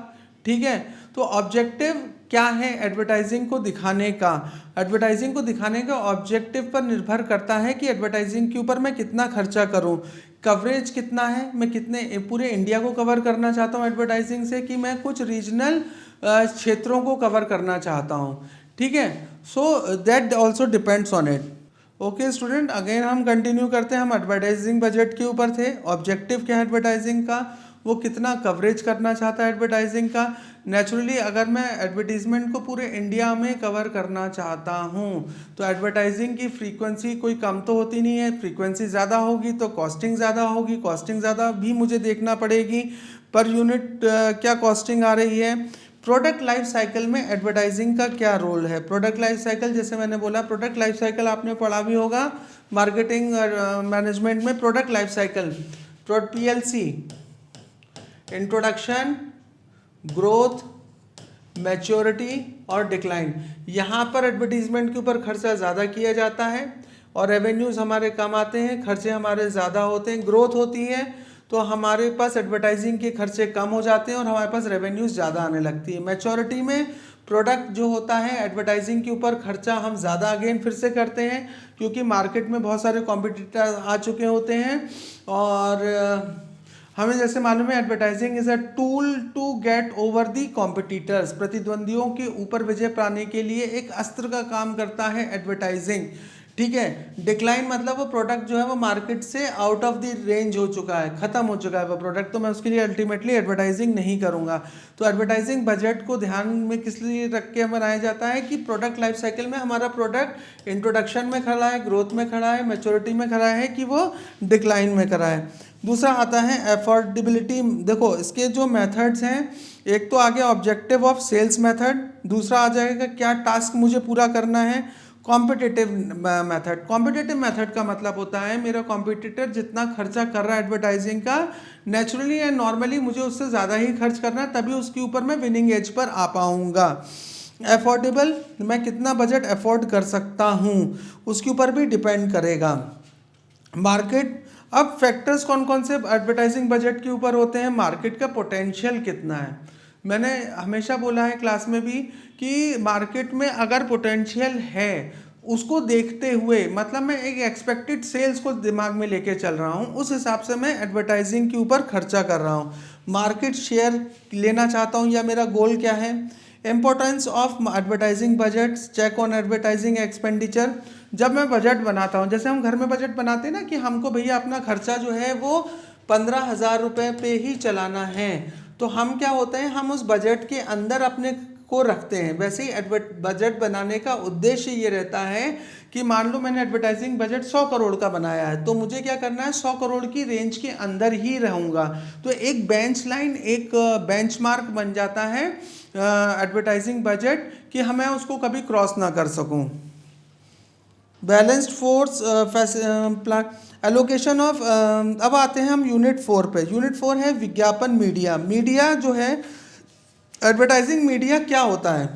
ठीक है। तो ऑब्जेक्टिव क्या है एडवर्टाइजिंग को दिखाने का, एडवर्टाइजिंग को दिखाने का ऑब्जेक्टिव पर निर्भर करता है कि एडवर्टाइजिंग के ऊपर मैं कितना खर्चा करूं, कवरेज कितना है, मैं कितने पूरे इंडिया को कवर करना चाहता हूं एडवर्टाइजिंग से, कि मैं कुछ रीजनल क्षेत्रों को कवर करना चाहता हूं, ठीक है। So that also depends on it. Okay student, again हम कंटिन्यू करते हैं। हम एडवर्टाइजिंग बजट के ऊपर थे। ऑब्जेक्टिव क्या है एडवर्टाइजिंग का, वो कितना कवरेज करना चाहता है एडवर्टाइजिंग का, नेचुरली अगर मैं एडवर्टीज़मेंट को पूरे इंडिया में कवर करना चाहता हूँ तो एडवर्टाइजिंग की फ्रीक्वेंसी कोई कम तो होती नहीं है, फ्रीक्वेंसी ज़्यादा होगी तो कॉस्टिंग ज़्यादा होगी, कॉस्टिंग ज़्यादा भी मुझे देखना पड़ेगी, पर यूनिट क्या कॉस्टिंग आ रही है। प्रोडक्ट लाइफ साइकिल में एडवर्टाइजिंग का क्या रोल है। प्रोडक्ट लाइफ साइकिल, जैसे मैंने बोला, प्रोडक्ट लाइफ साइकिल आपने पढ़ा भी होगा मार्केटिंग और मैनेजमेंट में। Product life cycle, PLC, introduction, growth, maturity और डिक्लाइन। यहाँ पर एडवर्टीजमेंट के ऊपर खर्चा ज़्यादा किया जाता है और रेवेन्यूज़ हमारे कम आते हैं, खर्चे हमारे ज़्यादा होते हैं। ग्रोथ होती है तो हमारे पास एडवर्टाइजिंग के खर्चे कम हो जाते हैं और हमारे पास रेवेन्यूज़ ज़्यादा आने लगती है। मैच्योरिटी में प्रोडक्ट जो होता है एडवर्टाइजिंग के ऊपर खर्चा हम ज़्यादा अगेन फिर से करते हैं क्योंकि मार्केट में बहुत सारे कॉम्पिटिटर आ चुके होते हैं और हमें जैसे मालूम है advertising is a tool to get over the competitors. प्रतिद्वंदियों के ऊपर विजय पाने के लिए एक अस्त्र का काम करता है एडवर्टाइजिंग, ठीक है। डिक्लाइन मतलब वो प्रोडक्ट जो है वो मार्केट से आउट ऑफ द रेंज हो चुका है, ख़त्म हो चुका है वो प्रोडक्ट, तो मैं उसके लिए अल्टीमेटली एडवर्टाइजिंग नहीं करूँगा। तो एडवर्टाइजिंग बजट को ध्यान में किस लिए रख के बनाया जाता है कि प्रोडक्ट लाइफ साइकिल में हमारा प्रोडक्ट इंट्रोडक्शन में खड़ा है, ग्रोथ में खड़ा है, मैच्योरिटी में खड़ा है कि वो डिक्लाइन में खड़ा है। दूसरा आता है अफोर्डेबिलिटी। देखो इसके जो मेथड्स हैं, एक तो आ गया ऑब्जेक्टिव ऑफ सेल्स मेथड, दूसरा आ जाएगा क्या टास्क मुझे पूरा करना है, कॉम्पिटिटिव मेथड। कॉम्पिटिटिव मेथड का मतलब होता है मेरा कॉम्पिटिटर जितना खर्चा कर रहा है एडवर्टाइजिंग का, नेचुरली एंड नॉर्मली मुझे उससे ज़्यादा ही खर्च करना है, तभी उसके ऊपर मैं विनिंग एज पर आ पाऊँगा। अफोर्डेबल, मैं कितना बजट अफोर्ड कर सकता हूँ उसके ऊपर भी डिपेंड करेगा। मार्केट, अब फैक्टर्स कौन कौन से एडवर्टाइजिंग बजट के ऊपर होते हैं। मार्केट का पोटेंशियल कितना है, मैंने हमेशा बोला है क्लास में भी कि मार्केट में अगर पोटेंशियल है उसको देखते हुए, मतलब मैं एक एक्सपेक्टेड सेल्स को दिमाग में लेके चल रहा हूँ, उस हिसाब से मैं एडवर्टाइजिंग के ऊपर खर्चा कर रहा हूँ। मार्केट शेयर लेना चाहता हूँ या मेरा गोल क्या है। Importance of advertising budget, check on advertising expenditure. जब मैं बजट बनाता हूँ, जैसे हम घर में बजट बनाते हैं ना कि हमको भैया अपना खर्चा जो है वो 15,000 रुपये पे ही चलाना है, तो हम क्या होते हैं, हम उस बजट के अंदर अपने को रखते हैं। वैसे ही बजट बनाने का उद्देश्य ये रहता है कि मान लो मैंने एडवर्टाइजिंग बजट 100 करोड़ का बनाया है, तो मुझे क्या करना है, 100 करोड़ की रेंज के अंदर ही रहूँगा। तो एक बेंच लाइन, एक बेंचमार्क बन जाता है एडवर्टाइजिंग बजट कि हमें उसको कभी क्रॉस ना कर सकूं। Balanced force plan, allocation of, अब आते हैं हम यूनिट 4 पे। यूनिट 4 है विज्ञापन मीडिया। मीडिया जो है एडवर्टाइजिंग मीडिया क्या होता है।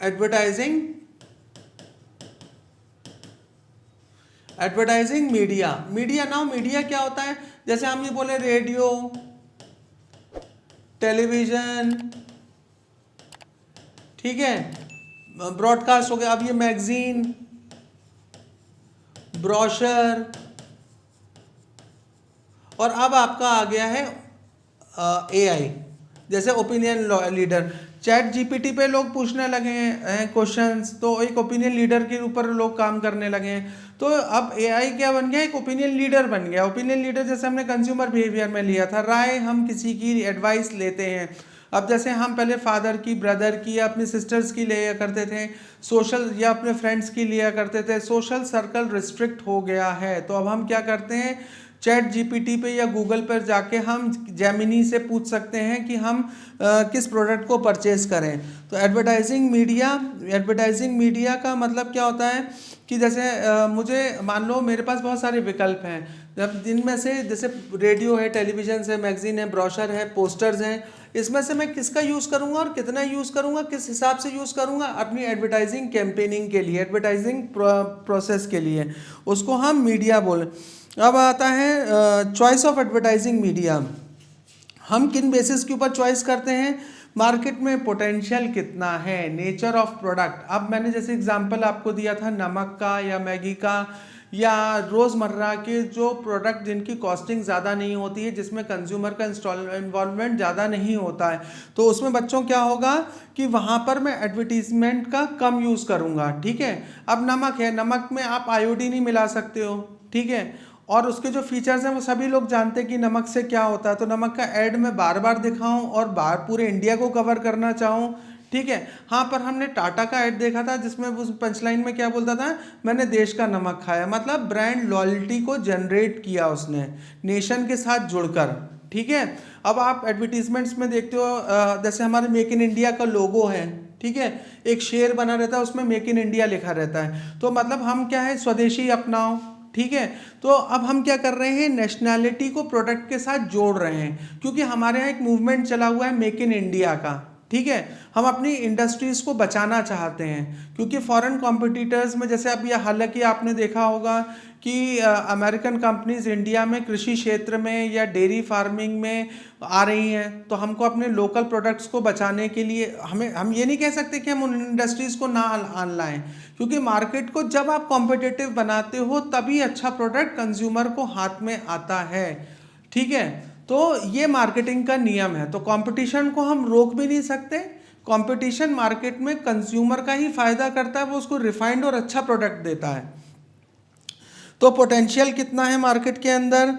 एडवर्टाइजिंग मीडिया नाउ मीडिया क्या होता है, जैसे हम ये बोले रेडियो, टेलीविजन, ठीक है, ब्रॉडकास्ट हो गया, अब ये मैगजीन, ब्रोशर, और अब आपका आ गया है AI, जैसे ओपिनियन लीडर। चैट जीपीटी पे लोग पूछने लगे हैं क्वेश्चंस, तो एक ओपिनियन लीडर के ऊपर लोग काम करने लगे हैं। तो अब AI क्या बन गया, एक ओपिनियन लीडर बन गया। ओपिनियन लीडर जैसे हमने कंज्यूमर बिहेवियर में लिया था, राय हम किसी की एडवाइस लेते हैं। अब जैसे हम पहले फादर की, ब्रदर की या अपनी सिस्टर्स की लिया करते थे, सोशल या अपने फ्रेंड्स की लिया करते थे, सोशल सर्कल रिस्ट्रिक्ट हो गया है, तो अब हम क्या करते हैं, चैट जीपीटी पे या गूगल पर जाके हम जेमिनी से पूछ सकते हैं कि हम किस प्रोडक्ट को परचेज करें। तो एडवर्टाइजिंग मीडिया का मतलब क्या होता है कि जैसे मुझे मान लो मेरे पास बहुत सारे विकल्प हैं, जब जिनमें से जैसे रेडियो है, टेलीविजन है, मैगजीन है, ब्रोशर है, पोस्टर्स हैं, इसमें से मैं किसका यूज़ करूंगा और कितना यूज़ करूंगा, किस हिसाब से यूज़ करूंगा अपनी एडवर्टाइजिंग कैंपेनिंग के लिए, एडवर्टाइजिंग प्रोसेस के लिए, उसको हम मीडिया बोलें। अब आता है चॉइस ऑफ एडवर्टाइजिंग मीडिया। हम किन बेसिस के ऊपर चॉइस करते हैं, मार्केट में पोटेंशियल कितना है, नेचर ऑफ प्रोडक्ट। अब मैंने जैसे एग्जांपल आपको दिया था नमक का या मैगी का या रोज़मर्रा के जो प्रोडक्ट जिनकी कॉस्टिंग ज़्यादा नहीं होती है, जिसमें कंज्यूमर का इन्वॉल्वमेंट ज़्यादा नहीं होता है, तो उसमें बच्चों क्या होगा कि वहाँ पर मैं एडवर्टीजमेंट का कम यूज़ करूँगा, ठीक है। अब नमक है, नमक में आप आयोडीन ही मिला सकते हो, ठीक है, और उसके जो फीचर्स हैं वो सभी लोग जानते हैं कि नमक से क्या होता है, तो नमक का ऐड मैं बार बार दिखाऊं और पूरे इंडिया को कवर करना चाहूँ, ठीक है। हाँ, पर हमने टाटा का ऐड देखा था जिसमें उस पंचलाइन में क्या बोलता था, मैंने देश का नमक खाया, मतलब ब्रांड लॉयल्टी को जनरेट किया उसने नेशन के साथ जुड़कर, ठीक है। अब आप एडवर्टीजमेंट्स में देखते हो जैसे हमारे मेक इन इंडिया का लोगो है, ठीक है, एक शेर बना रहता है उसमें मेक इन इंडिया लिखा रहता है, तो मतलब हम क्या है, स्वदेशी अपनाओ, ठीक है। तो अब हम क्या कर रहे हैं, नेशनैलिटी को प्रोडक्ट के साथ जोड़ रहे हैं, क्योंकि हमारे यहाँ एक मूवमेंट चला हुआ है मेक इन इंडिया का, ठीक है। हम अपनी इंडस्ट्रीज़ को बचाना चाहते हैं, क्योंकि फॉरेन कॉम्पिटिटर्स में जैसे अब यह हालांकि आपने देखा होगा कि अमेरिकन कंपनीज इंडिया में कृषि क्षेत्र में या डेयरी फार्मिंग में आ रही हैं, तो हमको अपने लोकल प्रोडक्ट्स को बचाने के लिए हम ये नहीं कह सकते कि हम उन इंडस्ट्रीज़ को ना आन लाएं, क्योंकि मार्केट को जब आप कॉम्पिटिटिव बनाते हो तभी अच्छा प्रोडक्ट कंज्यूमर को हाथ में आता है, ठीक है। तो ये मार्केटिंग का नियम है, तो कंपटीशन को हम रोक भी नहीं सकते। कंपटीशन मार्केट में कंज्यूमर का ही फायदा करता है, वो उसको रिफाइंड और अच्छा प्रोडक्ट देता है। तो पोटेंशियल कितना है मार्केट के अंदर,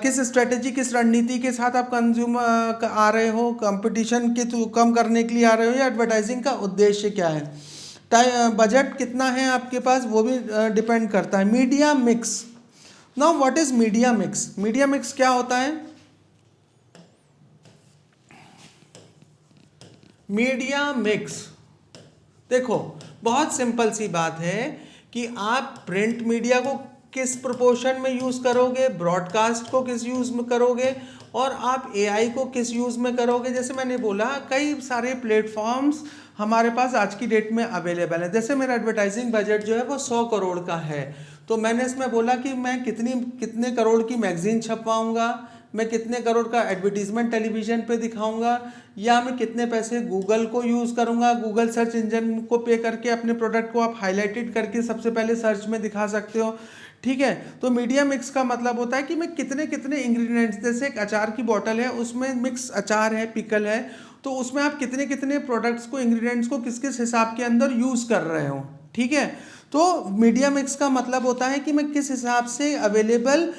किस स्ट्रेटेजी किस रणनीति के साथ आप कंज्यूमर आ रहे हो, कंपटीशन के कम करने के लिए आ रहे हो, या एडवर्टाइजिंग का उद्देश्य क्या है, बजट कितना है आपके पास, वो भी डिपेंड करता है। Media mix, now what is media mix, media mix क्या होता है। मीडिया मिक्स देखो बहुत सिंपल सी बात है कि आप प्रिंट मीडिया को किस प्रोपोर्शन में यूज़ करोगे, ब्रॉडकास्ट को किस यूज़ में करोगे, और आप एआई को किस यूज़ में करोगे। जैसे मैंने बोला कई सारे प्लेटफॉर्म्स हमारे पास आज की डेट में अवेलेबल है। जैसे मेरा एडवर्टाइजिंग बजट जो है वो 100 करोड़ का है, तो मैंने इसमें बोला कि मैं कितने करोड़ की मैगजीन छपवाऊँगा, मैं कितने करोड़ का एडवर्टीजमेंट टेलीविज़न पे दिखाऊंगा, या मैं कितने पैसे गूगल को यूज़ करूंगा, गूगल सर्च इंजन को पे करके अपने प्रोडक्ट को आप हाईलाइटेड करके सबसे पहले सर्च में दिखा सकते हो, ठीक है। तो मीडिया मिक्स का मतलब होता है कि मैं कितने कितने इंग्रेडिएंट्स, जैसे एक अचार की बोतल है उसमें मिक्स अचार है, पिकल है, तो उसमें आप कितने कितने प्रोडक्ट्स को, इंग्रेडिएंट्स को किस किस हिसाब के अंदर यूज़ कर रहे हो, ठीक है। तो मीडिया मिक्स का मतलब होता है कि मैं किस हिसाब से अवेलेबल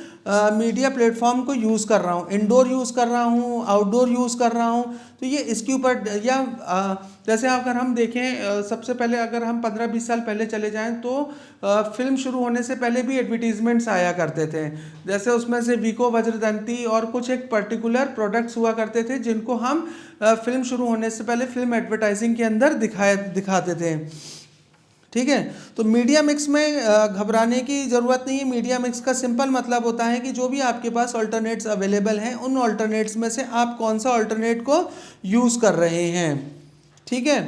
मीडिया प्लेटफॉर्म को यूज़ कर रहा हूँ, इंडोर यूज़ कर रहा हूँ, आउटडोर यूज़ कर रहा हूँ, तो ये इसके ऊपर, या जैसे अगर हम देखें सबसे पहले अगर हम 15-20 साल पहले चले जाएं तो फिल्म शुरू होने से पहले भी एडवर्टीजमेंट्स आया करते थे, जैसे उसमें से वीको, वज्रदंती और कुछ एक पर्टिकुलर प्रोडक्ट्स हुआ करते थे जिनको हम फिल्म शुरू होने से पहले फिल्म एडवर्टाइजिंग के अंदर दिखाते थे, ठीक है। तो मीडिया मिक्स में घबराने की ज़रूरत नहीं है। मीडिया मिक्स का सिंपल मतलब होता है कि जो भी आपके पास अल्टरनेट्स अवेलेबल हैं उन अल्टरनेट्स में से आप कौन सा अल्टरनेट को यूज़ कर रहे हैं, ठीक है।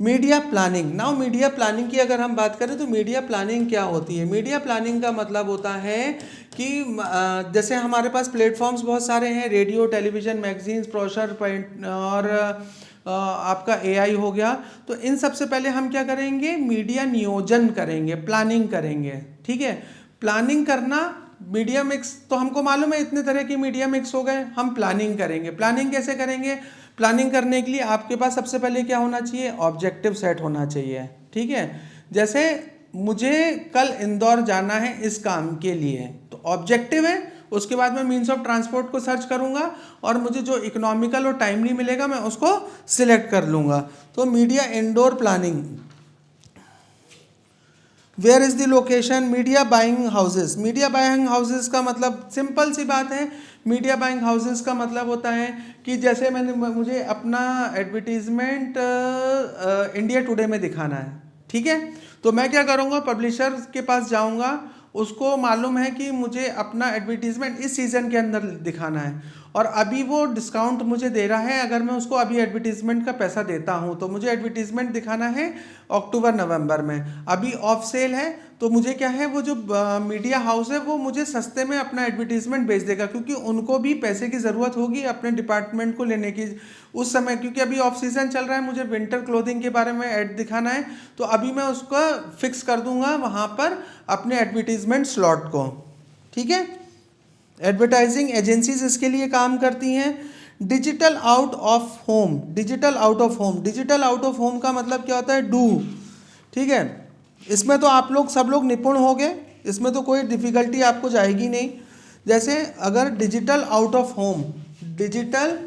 Media planning, now media planning की अगर हम बात करें तो मीडिया प्लानिंग क्या होती है। मीडिया प्लानिंग का मतलब होता है कि जैसे हमारे पास प्लेटफॉर्म्स बहुत सारे हैं, रेडियो, टेलीविज़न, मैगजीन्स, ब्रोशर, और आपका एआई हो गया, तो इन सबसे पहले हम क्या करेंगे, मीडिया नियोजन करेंगे, प्लानिंग करेंगे, ठीक है। प्लानिंग करना, मीडिया मिक्स तो हमको मालूम है इतने तरह की मीडिया मिक्स हो गए, हम प्लानिंग करेंगे। प्लानिंग कैसे करेंगे, प्लानिंग करने के लिए आपके पास सबसे पहले क्या होना चाहिए, ऑब्जेक्टिव सेट होना चाहिए, ठीक है। जैसे मुझे कल इंदौर जाना है इस काम के लिए, तो ऑब्जेक्टिव है, उसके बाद मैं मीन्स ऑफ ट्रांसपोर्ट को सर्च करूंगा और मुझे जो इकोनॉमिकल और टाइमली मिलेगा मैं उसको सिलेक्ट कर लूंगा। तो media indoor planning, where is the location, media buying houses. Media buying houses का मतलब सिंपल सी बात है, मीडिया बाइंग हाउसेस का मतलब होता है कि जैसे मुझे अपना एडवर्टीजमेंट इंडिया टुडे में दिखाना है, ठीक है, तो मैं क्या करूँगा, पब्लिशर के पास जाऊँगा, उसको मालूम है कि मुझे अपना एडवर्टीजमेंट इस सीज़न के अंदर दिखाना है और अभी वो डिस्काउंट मुझे दे रहा है, अगर मैं उसको अभी एडवर्टीजमेंट का पैसा देता हूँ तो मुझे एडवर्टीजमेंट दिखाना है अक्टूबर नवंबर में, अभी ऑफ सेल है, तो मुझे क्या है, वो जो मीडिया हाउस है वो मुझे सस्ते में अपना एडवर्टीजमेंट बेच देगा, क्योंकि उनको भी पैसे की ज़रूरत होगी अपने डिपार्टमेंट को लेने की उस समय, क्योंकि अभी ऑफ सीज़न चल रहा है, मुझे विंटर क्लोथिंग के बारे में ऐड दिखाना है, तो अभी मैं उसका फिक्स कर दूंगा वहाँ पर अपने एडवर्टीजमेंट स्लॉट को, ठीक है। एडवर्टाइजिंग एजेंसीज इसके लिए काम करती हैं। Digital out of home, digital out of home, digital out of home का मतलब क्या होता है, डू, ठीक है। इसमें तो आप लोग सब लोग निपुण हो गए, इसमें तो कोई डिफ़िकल्टी आपको जाएगी नहीं। जैसे अगर digital out of home, digital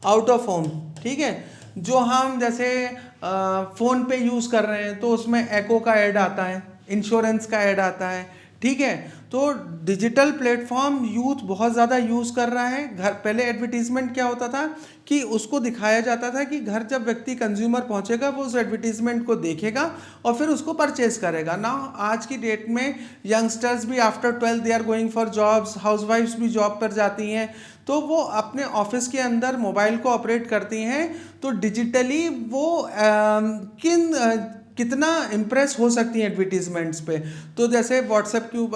out of home, ठीक है, जो हम जैसे फ़ोन पे यूज़ कर रहे हैं तो उसमें एको का ऐड आता है, इंश्योरेंस का ऐड आता है, ठीक है। तो डिजिटल प्लेटफॉर्म यूथ बहुत ज़्यादा यूज़ कर रहा है। घर पहले एडवर्टीजमेंट क्या होता था कि उसको दिखाया जाता था कि घर जब व्यक्ति कंज्यूमर पहुंचेगा वो उस एडवर्टीजमेंट को देखेगा और फिर उसको परचेज करेगा ना। आज की डेट में यंगस्टर्स भी after 12 they are going for jobs, हाउसवाइफ्स भी जॉब पर जाती हैं, तो वो अपने ऑफिस के अंदर मोबाइल को ऑपरेट करती हैं, तो डिजिटली वो कितना इम्प्रेस हो सकती हैं एडवर्टीजमेंट्स पे। तो जैसे व्हाट्सएप की,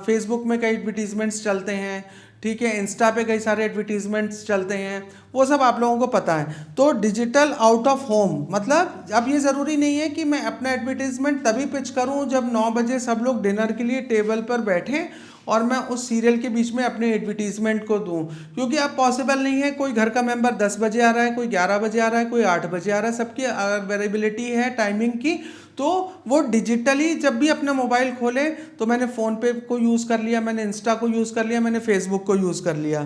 फेसबुक में कई एडवर्टीजमेंट्स चलते हैं, ठीक है, इंस्टा पे कई सारे एडवर्टीजमेंट्स चलते हैं, वो सब आप लोगों को पता है। तो डिजिटल आउट ऑफ होम मतलब अब ये ज़रूरी नहीं है कि मैं अपना एडवर्टीजमेंट तभी पिच करूं जब 9 बजे सब लोग डिनर के लिए टेबल पर बैठें और मैं उस सीरियल के बीच में अपने एडवर्टीजमेंट को दूं, क्योंकि अब पॉसिबल नहीं है। कोई घर का मेंबर 10 बजे आ रहा है, कोई 11 बजे आ रहा है, कोई 8 बजे आ रहा है, सबकी वेरिएबिलिटी है टाइमिंग की। तो वो डिजिटली जब भी अपना मोबाइल खोले तो मैंने फ़ोन पे को यूज़ कर लिया, मैंने इंस्टा को यूज़ कर लिया, मैंने फेसबुक को यूज़ कर लिया,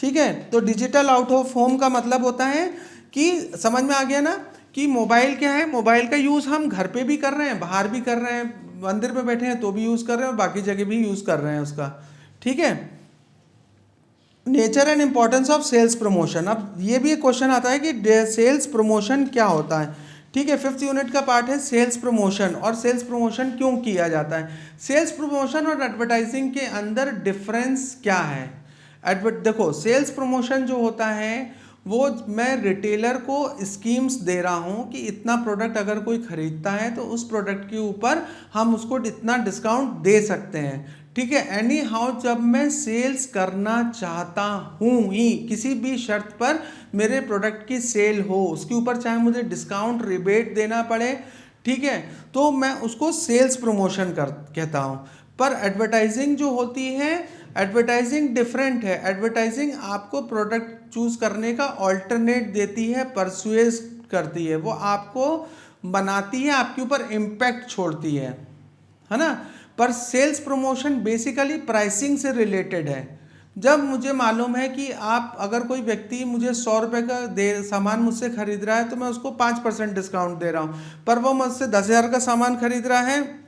ठीक है। तो डिजिटल आउट ऑफ होम का मतलब होता है कि समझ में आ गया ना कि मोबाइल क्या है। मोबाइल का यूज़ हम घर पे भी कर रहे हैं, बाहर भी कर रहे हैं, मंदिर में बैठे हैं तो भी यूज़ कर रहे हैं और बाकी जगह भी यूज़ कर रहे हैं उसका, ठीक है। Nature and importance of sales promotion, अब ये भी एक क्वेश्चन आता है कि सेल्स प्रमोशन क्या होता है, ठीक है। 5th यूनिट का पार्ट है सेल्स प्रमोशन, और सेल्स प्रमोशन क्यों किया जाता है। सेल्स प्रमोशन और एडवर्टाइजिंग के अंदर डिफरेंस क्या है। देखो, सेल्स प्रमोशन जो होता है वो मैं रिटेलर को स्कीम्स दे रहा हूँ कि इतना प्रोडक्ट अगर कोई ख़रीदता है तो उस प्रोडक्ट के ऊपर हम उसको इतना डिस्काउंट दे सकते हैं, ठीक है। एनी हाउ जब मैं सेल्स करना चाहता हूँ ही, किसी भी शर्त पर मेरे प्रोडक्ट की सेल हो, उसके ऊपर चाहे मुझे डिस्काउंट रिबेट देना पड़े, ठीक है, तो मैं उसको सेल्स प्रमोशन कहता हूँ। पर एडवर्टाइजिंग जो होती है, एडवर्टाइजिंग डिफरेंट है। एडवर्टाइजिंग आपको प्रोडक्ट चूज करने का ऑल्टरनेट देती है, परसुएस करती है, वो आपको बनाती है, आपके ऊपर इम्पैक्ट छोड़ती है ना। पर सेल्स प्रमोशन बेसिकली प्राइसिंग से रिलेटेड है। जब मुझे मालूम है कि आप, अगर कोई व्यक्ति मुझे 100 रुपये का सामान मुझसे खरीद रहा है तो मैं उसको 5% डिस्काउंट दे रहा हूँ, पर वो मुझसे 10,000 का सामान खरीद रहा है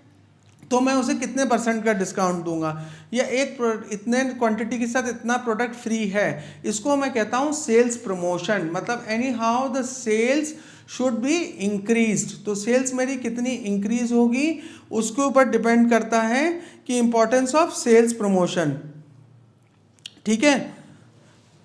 तो मैं उसे कितने % का डिस्काउंट दूंगा, या इतने क्वांटिटी के साथ इतना प्रोडक्ट फ्री है, इसको मैं कहता हूँ सेल्स प्रमोशन। मतलब anyhow the sales should be increased, तो सेल्स मेरी कितनी इंक्रीज होगी उसके ऊपर डिपेंड करता है कि इंपॉर्टेंस ऑफ सेल्स प्रमोशन, ठीक है।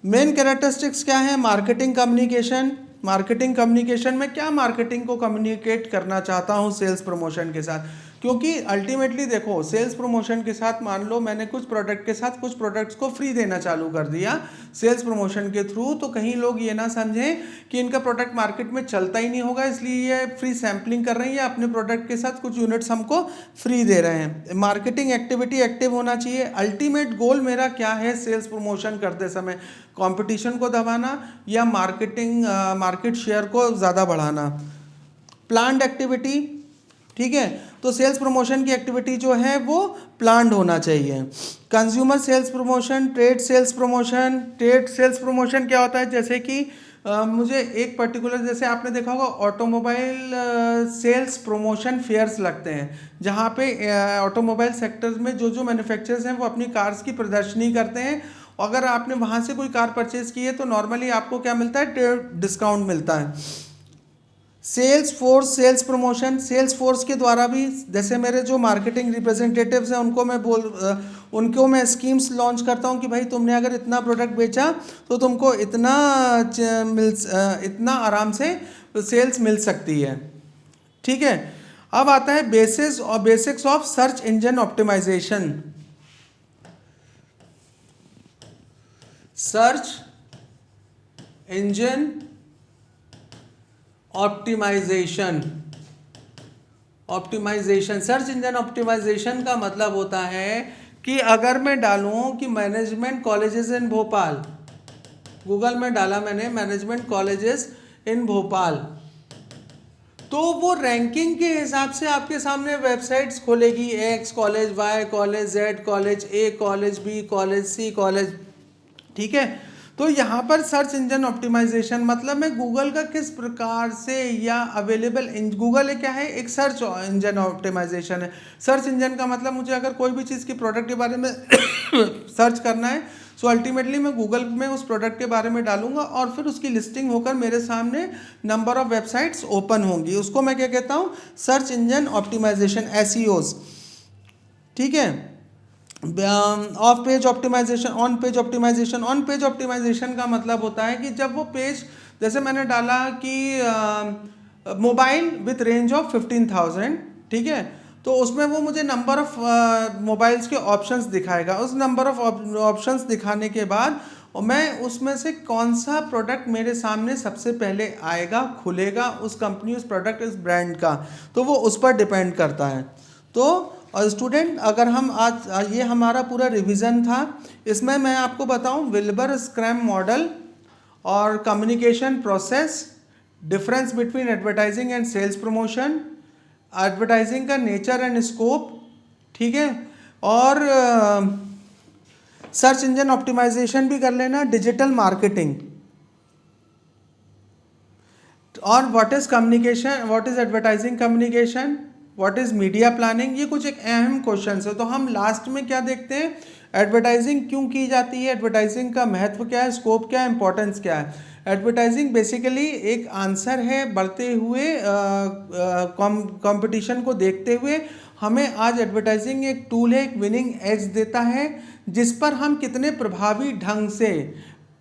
मेन कैरेक्टरिस्टिक्स क्या है। मार्केटिंग कम्युनिकेशन, मार्केटिंग कम्युनिकेशन में क्या मार्केटिंग को कम्युनिकेट करना चाहता हूँ सेल्स प्रमोशन के साथ, क्योंकि अल्टीमेटली देखो, सेल्स प्रमोशन के साथ मान लो मैंने कुछ प्रोडक्ट के साथ कुछ प्रोडक्ट्स को फ्री देना चालू कर दिया सेल्स प्रमोशन के थ्रू, तो कहीं लोग ये ना समझें कि इनका प्रोडक्ट मार्केट में चलता ही नहीं होगा इसलिए ये फ्री सैम्पलिंग कर रहे हैं या अपने प्रोडक्ट के साथ कुछ यूनिट्स हमको फ्री दे रहे हैं। मार्केटिंग एक्टिविटी एक्टिव होना चाहिए। अल्टीमेट गोल मेरा क्या है सेल्स प्रमोशन करते समय, कंपटीशन को दबाना या मार्केट शेयर को ज़्यादा बढ़ाना। प्लान्ड एक्टिविटी, ठीक है, तो सेल्स प्रमोशन की एक्टिविटी जो है वो प्लान्ड होना चाहिए। Consumer sales promotion, trade sales promotion. Trade sales promotion क्या होता है, जैसे कि मुझे एक पर्टिकुलर, जैसे आपने देखा होगा ऑटोमोबाइल सेल्स प्रमोशन फेयर्स लगते हैं, जहाँ पे ऑटोमोबाइल सेक्टर में जो जो मैन्युफैक्चरर्स हैं वो अपनी कार्स की प्रदर्शनी करते हैं। अगर आपने वहाँ से कोई कार परचेज की है तो नॉर्मली आपको क्या मिलता है, ट्रेड डिस्काउंट मिलता है। Sales force sales promotion, sales force के द्वारा भी, जैसे मेरे जो मार्केटिंग रिप्रेजेंटेटिव्स हैं उनको मैं स्कीम्स लॉन्च करता हूं कि भाई तुमने अगर इतना प्रोडक्ट बेचा तो तुमको इतना आराम से सेल्स मिल सकती है, ठीक है। अब आता है basics of search engine optimization. Search engine optimization. Search engine optimization का मतलब होता है कि अगर मैं डालूं कि management colleges in Bhopal, Google में डाला मैंने मैनेजमेंट कॉलेजेस इन भोपाल, तो वो रैंकिंग के हिसाब से आपके सामने वेबसाइट्स खोलेगी, X college, Y college, Z college, A college, B college, C college, ठीक है। तो यहाँ पर सर्च इंजन ऑप्टिमाइजेशन मतलब मैं गूगल का किस प्रकार से या अवेलेबल गूगल क्या है, एक सर्च इंजन ऑप्टिमाइजेशन है। सर्च इंजन का मतलब मुझे अगर कोई भी चीज़ की प्रोडक्ट के बारे में सर्च करना है, सो अल्टीमेटली मैं गूगल में उस प्रोडक्ट के बारे में डालूंगा और फिर उसकी लिस्टिंग होकर मेरे सामने नंबर ऑफ वेबसाइट्स ओपन होंगी। उसको मैं क्या कहता हूँ, सर्च इंजन ऑप्टिमाइजेशन, एसईओज, ठीक है। Off page optimization, on page optimization. On page optimization का मतलब होता है कि जब वो पेज, जैसे मैंने डाला कि मोबाइल विथ रेंज ऑफ 15,000, ठीक है, तो उसमें वो मुझे नंबर ऑफ मोबाइल्स के ऑप्शंस दिखाएगा। उस नंबर ऑफ ऑप्शंस दिखाने के बाद और मैं उसमें से कौन सा प्रोडक्ट मेरे सामने सबसे पहले आएगा, खुलेगा, उस कंपनी, उस प्रोडक्ट, उस ब्रांड का, तो वो उस पर डिपेंड करता है। तो और स्टूडेंट, अगर हम आज, ये हमारा पूरा रिवीजन था, इसमें मैं आपको बताऊं विल्बर स्क्रैम मॉडल और communication process, difference between advertising and sales promotion, advertising का नेचर एंड स्कोप, ठीक है, और सर्च इंजन ऑप्टिमाइजेशन भी कर लेना, डिजिटल मार्केटिंग, और what is communication, what is advertising communication, what is media planning. ये कुछ एक अहम क्वेश्चन है। तो हम लास्ट में क्या देखते हैं, एडवर्टाइजिंग क्यों की जाती है, एडवर्टाइजिंग का महत्व क्या है, स्कोप क्या है, इंपॉर्टेंस क्या है। एडवर्टाइजिंग बेसिकली एक आंसर है बढ़ते हुए कंपटीशन को देखते हुए। हमें आज एडवर्टाइजिंग एक टूल है, एक विनिंग एज देता है, जिस पर हम कितने प्रभावी ढंग से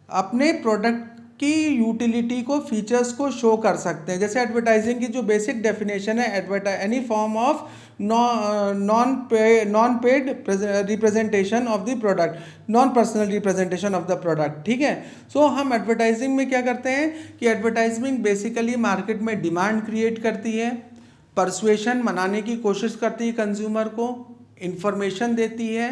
अपने प्रोडक्ट की यूटिलिटी को, फीचर्स को शो कर सकते हैं। जैसे एडवर्टाइजिंग की जो बेसिक डेफिनेशन है, any form of non paid representation of the product, non personal representation of the product, ठीक है। सो हम एडवर्टाइजिंग में क्या करते हैं कि एडवर्टाइजिंग बेसिकली मार्केट में डिमांड क्रिएट करती है, परसुएशन मनाने की कोशिश करती है कंज्यूमर को, इंफॉर्मेशन देती है,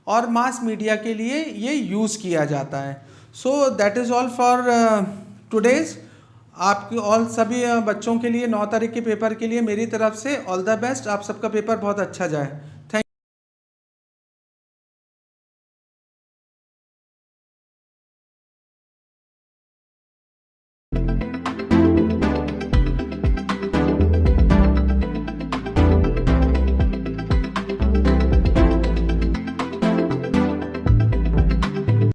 और मास मीडिया के लिए ये यूज़ किया जाता है। So that is all for today's. आपकी ऑल सभी बच्चों के लिए 9 तारीख के पेपर के लिए मेरी तरफ से ऑल द बेस्ट। आप सबका पेपर बहुत अच्छा जाए।